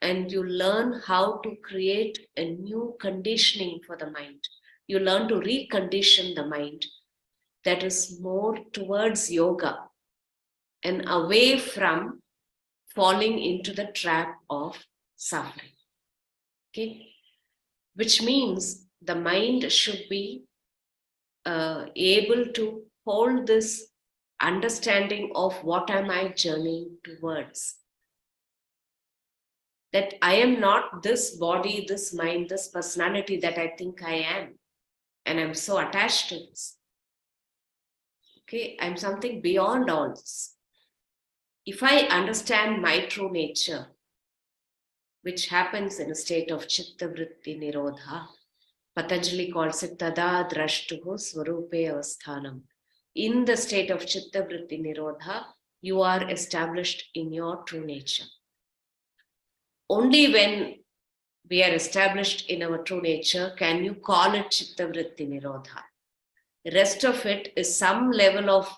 and you learn how to create a new conditioning for the mind. You learn to recondition the mind that is more towards yoga and away from falling into the trap of suffering. Okay? Which means the mind should be able to hold this understanding of what am I journeying towards. That I am not this body, this mind, this personality that I think I am. And I'm so attached to this. Okay, I'm something beyond all this. If I understand my true nature, which happens in a state of chitta vritti nirodha, Patanjali calls it tada drashtuhu swarupe avasthanam. In the state of chitta vritti nirodha, you are established in your true nature. Only when we are established in our true nature can you call it chitta vritti nirodha. The rest of it is some level of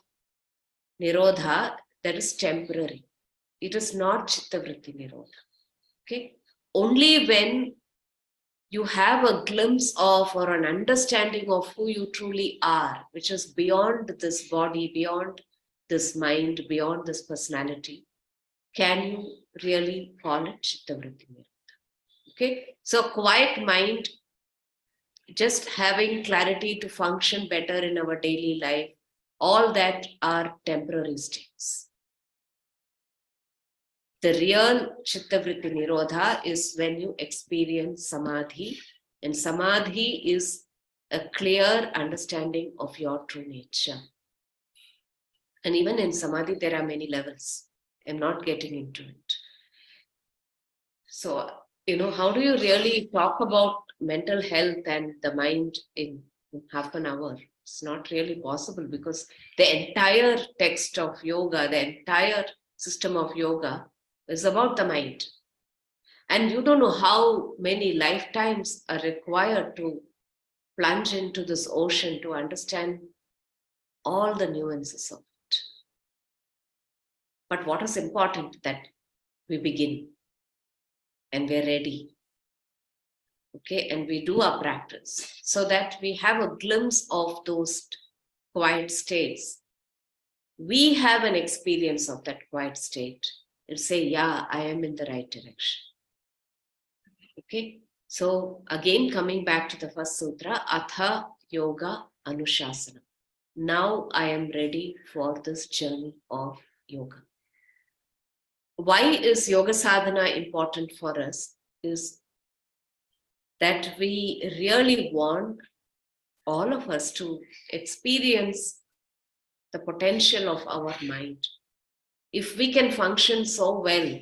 nirodha that is temporary. It is not chitta vritti nirodha. Okay? Only when you have a glimpse of or an understanding of who you truly are, which is beyond this body, beyond this mind, beyond this personality, can you really call it chitta vritti nirodha. Okay? So quiet mind, just having clarity to function better in our daily life, all that are temporary states. The real chitta vritti nirodha is when you experience samadhi, and samadhi is a clear understanding of your true nature. And even in samadhi, there are many levels. I'm not getting into it. So, how do you really talk about mental health and the mind in half an hour? It's not really possible because the entire text of yoga, the entire system of yoga is about the mind. And you don't know how many lifetimes are required to plunge into this ocean to understand all the nuances of it. But what is important that we begin and we're ready. Okay, and we do our practice so that we have a glimpse of those quiet states. We have an experience of that quiet state and say, yeah, I am in the right direction. Okay, so again, coming back to the first sutra, Atha Yoga Anushasana. Now I am ready for this journey of yoga. Why is yoga sadhana important for us is that we really want all of us to experience the potential of our mind. If we can function so well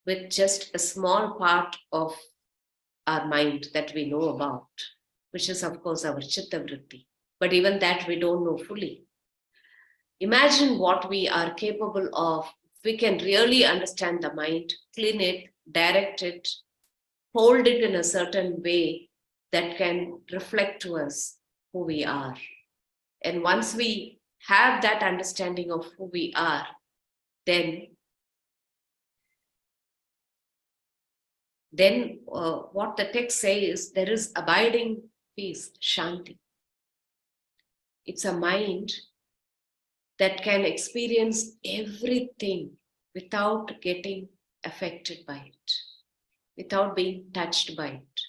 with just a small part of our mind that we know about, which is of course our chitta vritti, but even that we don't know fully. Imagine what we are capable of if we can really understand the mind, clean it, direct it, hold it in a certain way that can reflect to us who we are. And once we have that understanding of who we are, then what the text says is there is abiding peace, shanti. It's a mind that can experience everything without getting affected by it, without being touched by it,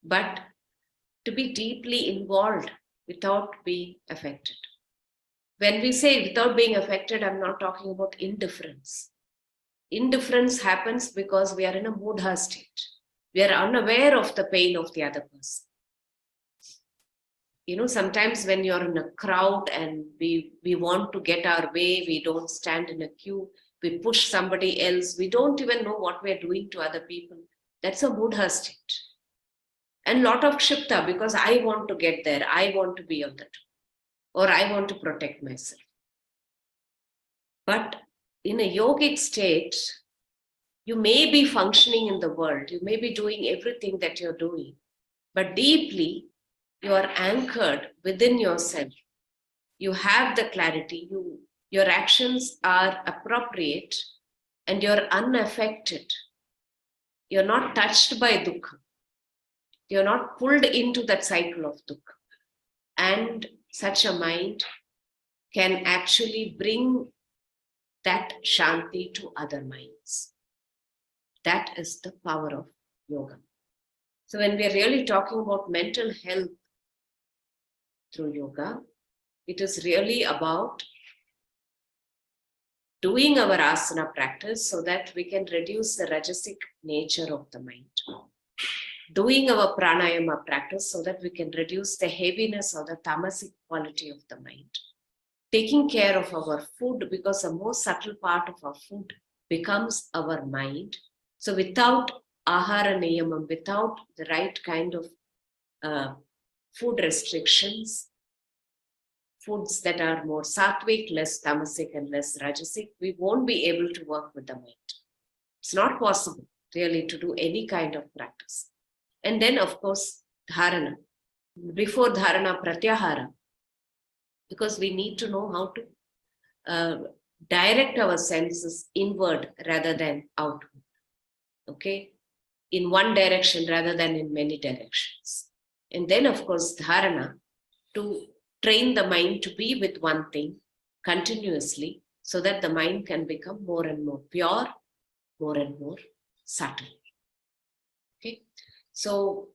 but to be deeply involved without being affected. When we say without being affected, I'm not talking about indifference. Indifference happens because we are in a mudha state. We are unaware of the pain of the other person. Sometimes when you're in a crowd and we want to get our way, we don't stand in a queue, we push somebody else, we don't even know what we're doing to other people. That's a mudha state. And lot of kshipta, because I want to get there, I want to be on the top, or I want to protect myself. But in a yogic state, you may be functioning in the world, you may be doing everything that you're doing, but deeply, you are anchored within yourself. You have the clarity, your actions are appropriate, and you're unaffected. You're not touched by dukkha. You're not pulled into that cycle of dukkha. And such a mind can actually bring that shanti to other minds. That is the power of yoga. So when we're really talking about mental health through yoga, it is really about doing our asana practice so that we can reduce the rajasic nature of the mind. Doing our pranayama practice so that we can reduce the heaviness or the tamasic quality of the mind. Taking care of our food, because the most subtle part of our food becomes our mind. So without ahara niyamam, without the right kind of food restrictions, foods that are more sattvic, less tamasic and less rajasic, we won't be able to work with the mind. It's not possible really to do any kind of practice. And then of course, dharana. Before dharana, pratyahara, because we need to know how to direct our senses inward rather than outward. Okay? In one direction rather than in many directions. And then of course, dharana, to train the mind to be with one thing continuously so that the mind can become more and more pure, more and more subtle. Okay, so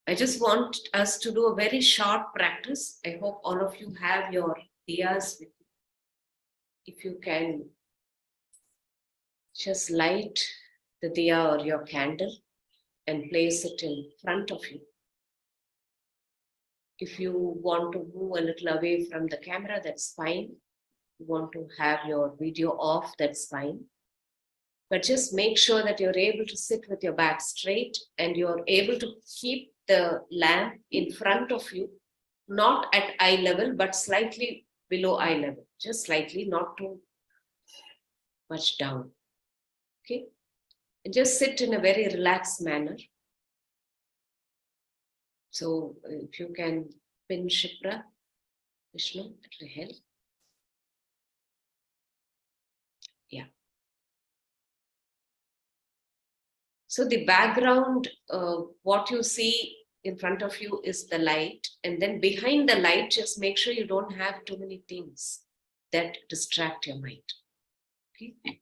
I just want us to do a very short practice. I hope all of you have your diyas with you. If you can just light the diya or your candle and place it in front of you. If you want to move a little away from the camera, that's fine. You want to have your video off, that's fine. But just make sure that you're able to sit with your back straight and you're able to keep the lamp in front of you, not at eye level, but slightly below eye level, just slightly, not too much down. Okay? And just sit in a very relaxed manner. So if you can pin Shipra, Vishnu, that will help. Yeah. So the background, what you see in front of you is the light. And then behind the light, just make sure you don't have too many things that distract your mind. Okay.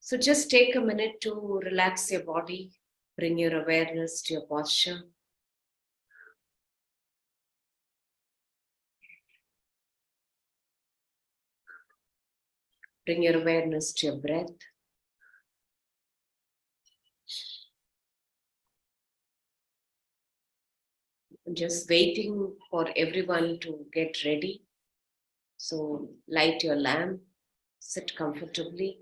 So just take a minute to relax your body, bring your awareness to your posture. Bring your awareness to your breath. I'm just waiting for everyone to get ready. So light your lamp, sit comfortably.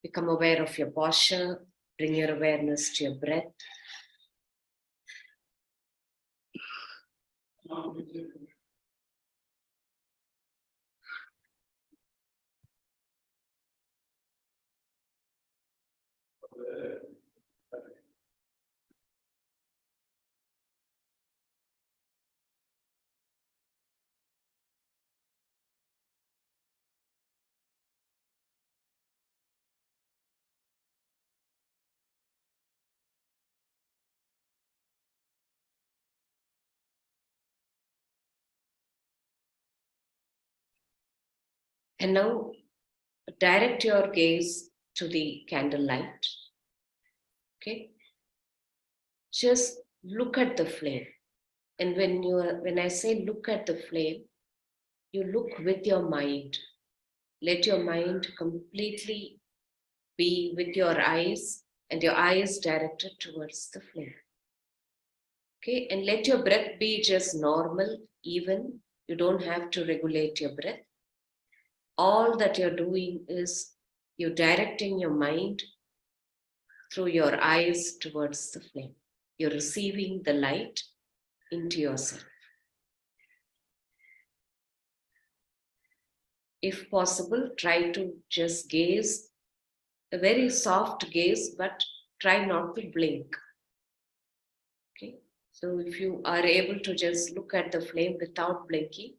Become aware of your posture. Bring your awareness to your breath. And now direct your gaze to the candlelight. Okay. Just look at the flame. And when I say look at the flame, you look with your mind. Let your mind completely be with your eyes and your eyes directed towards the flame. Okay, and let your breath be just normal, even. You don't have to regulate your breath. All that you're doing is you're directing your mind through your eyes towards the flame. You're receiving the light into yourself. If possible, try to just gaze, a very soft gaze, but try not to blink. Okay, so if you are able to just look at the flame without blinking,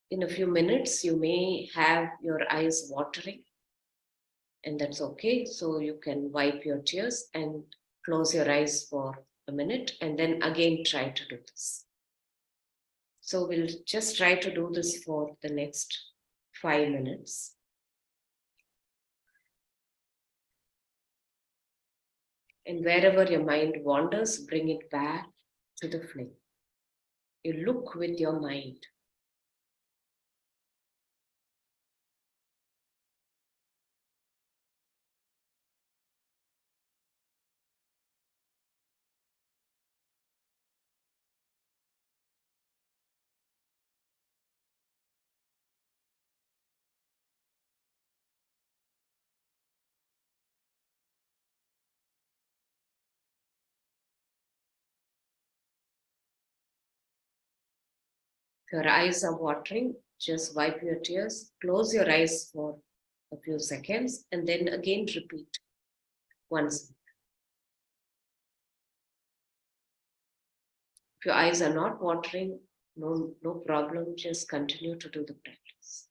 in a few minutes you may have your eyes watering, and that's okay. So you can wipe your tears and close your eyes for a minute and then again try to do this. So we'll just try to do this for the next 5 minutes. And wherever your mind wanders, bring it back to the flame. You look with your mind. If your eyes are watering, just wipe your tears, close your eyes for a few seconds, and then again repeat once. If your eyes are not watering, no problem, just continue to do the practice.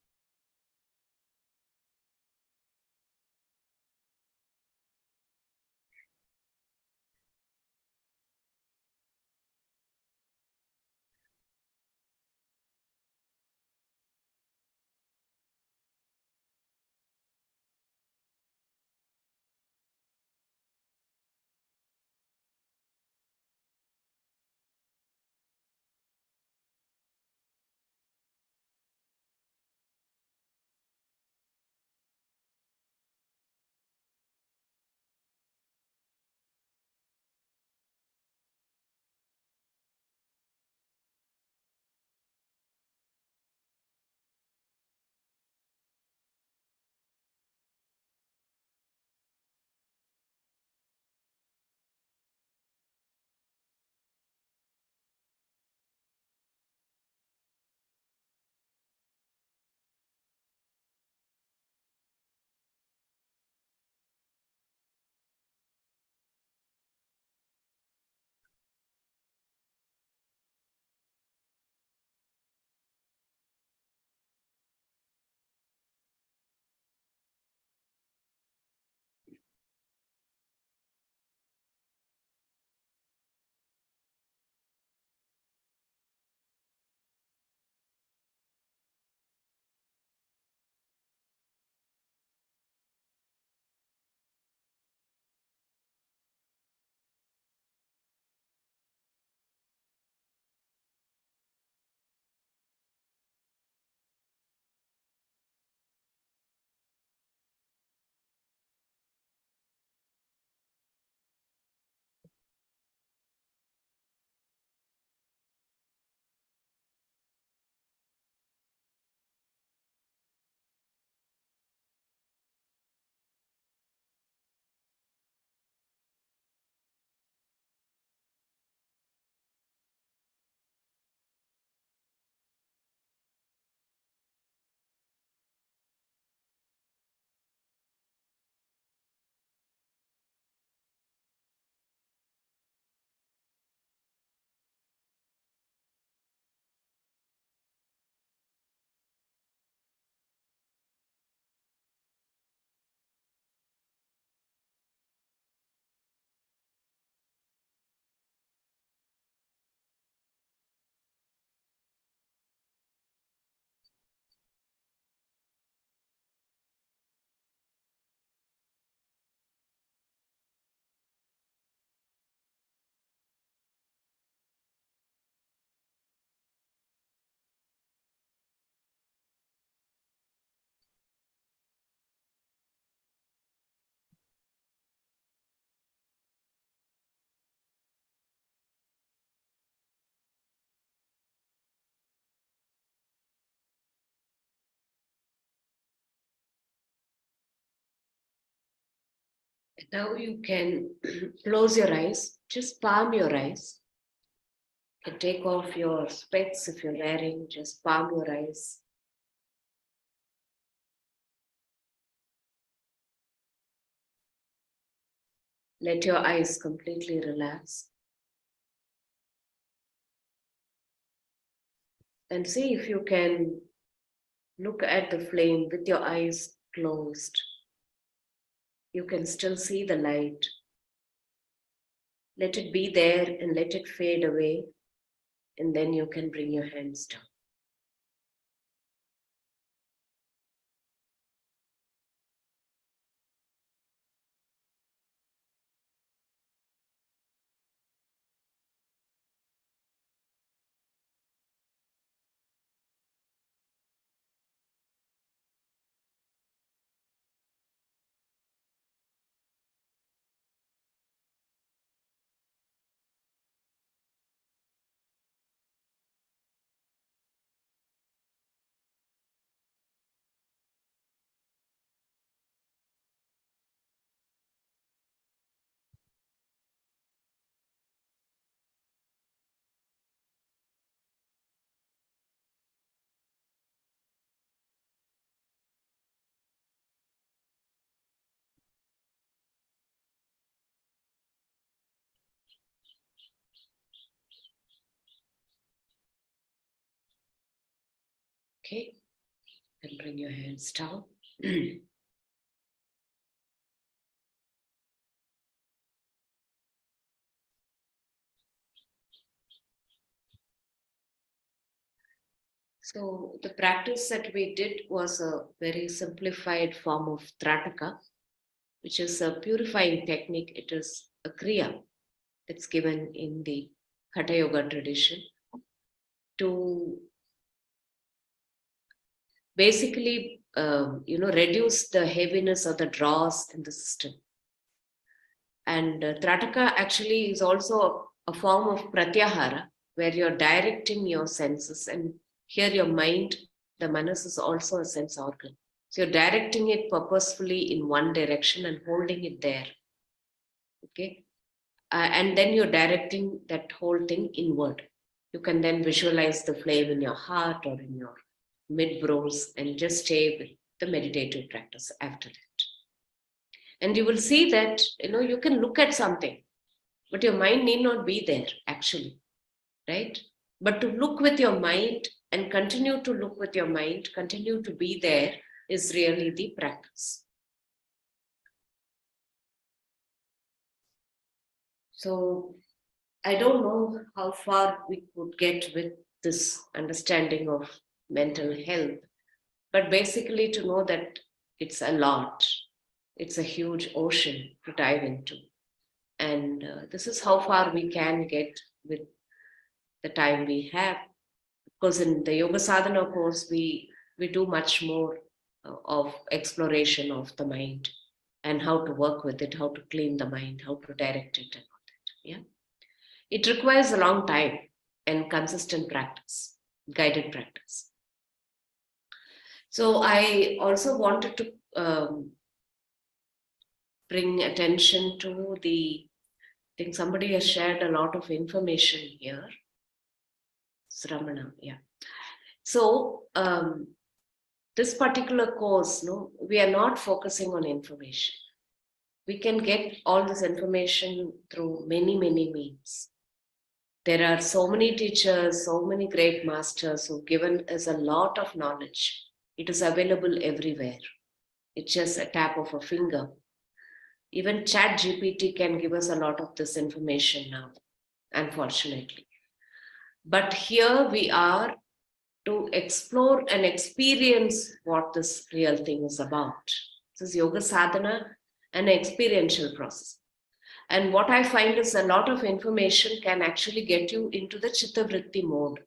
Now you can close your eyes, just palm your eyes. You can take off your specs if you're wearing, just palm your eyes. Let your eyes completely relax. And see if you can look at the flame with your eyes closed. You can still see the light. Let it be there and let it fade away. And then you can bring your hands down. Okay, then bring your hands down. So the practice that we did was a very simplified form of Trataka, which is a purifying technique. It is a Kriya that's given in the Hatha Yoga tradition to basically, reduce the heaviness or the draws in the system. And Trataka actually is also a form of pratyahara, where you're directing your senses. And here your mind, the manas, is also a sense organ. So you're directing it purposefully in one direction and holding it there. Okay. And then you're directing that whole thing inward. You can then visualize the flame in your heart or in your mid-brows and just stay with the meditative practice after that. And you will see that, you can look at something, but your mind need not be there actually, right? But to look with your mind and continue to look with your mind, continue to be there is really the practice. So I don't know how far we could get with this understanding of mental health, but basically to know that it's a lot. It's a huge ocean to dive into. And this is how far we can get with the time we have. Because in the Yoga Sadhana course, we do much more of exploration of the mind and how to work with it, how to clean the mind, how to direct it and all that. Yeah. It requires a long time and consistent practice, guided practice. So I also wanted to bring attention to I think somebody has shared a lot of information here. Sramana, yeah. So this particular course, we are not focusing on information. We can get all this information through many, many means. There are so many teachers, so many great masters who've given us a lot of knowledge. It is available everywhere. It's just a tap of a finger. Even ChatGPT can give us a lot of this information now, unfortunately. But here we are to explore and experience what this real thing is about. This is Yoga Sadhana, an experiential process. And what I find is a lot of information can actually get you into the Chitta Vritti mode.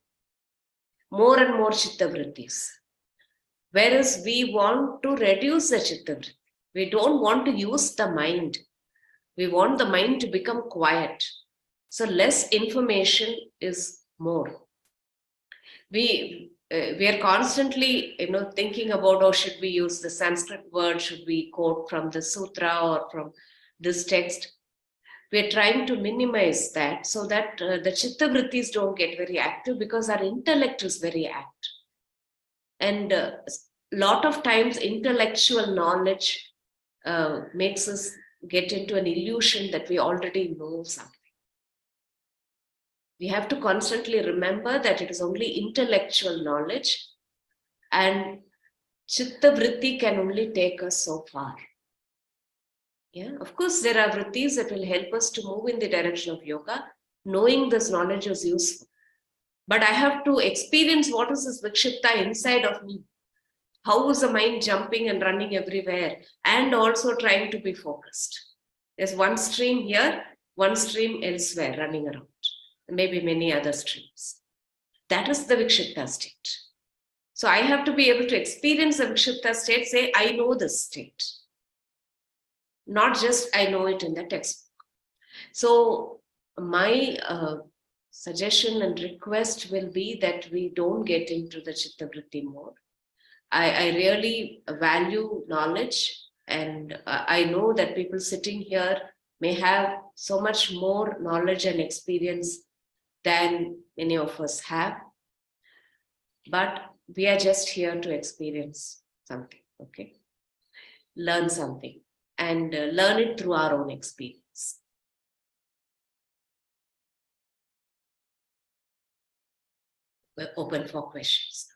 More and more Chitta Vrittis. Whereas we want to reduce the Chitta Vritti. We don't want to use the mind. We want the mind to become quiet. So less information is more. We are constantly, thinking about, should we use the Sanskrit word? Should we quote from the sutra or from this text, we're trying to minimize that so that the chitta vrittis don't get very active, because our intellect is very active. And a lot of times intellectual knowledge makes us get into an illusion that we already know something. We have to constantly remember that it is only intellectual knowledge, and chitta vritti can only take us so far. Yeah, of course, there are vrittis that will help us to move in the direction of yoga. Knowing this knowledge is useful. But I have to experience what is this vikshipta inside of me. How is the mind jumping and running everywhere, and also trying to be focused? There's one stream here, one stream elsewhere running around, maybe many other streams. That is the vikshipta state. So I have to be able to experience the vikshipta state, say, I know this state. Not just I know it in the textbook. So my suggestion and request will be that we don't get into the chitta vritti mode. I really value knowledge, and I know that people sitting here may have so much more knowledge and experience than many of us have. But we are just here to experience something, okay? Learn something, and learn it through our own experience. We're open for questions.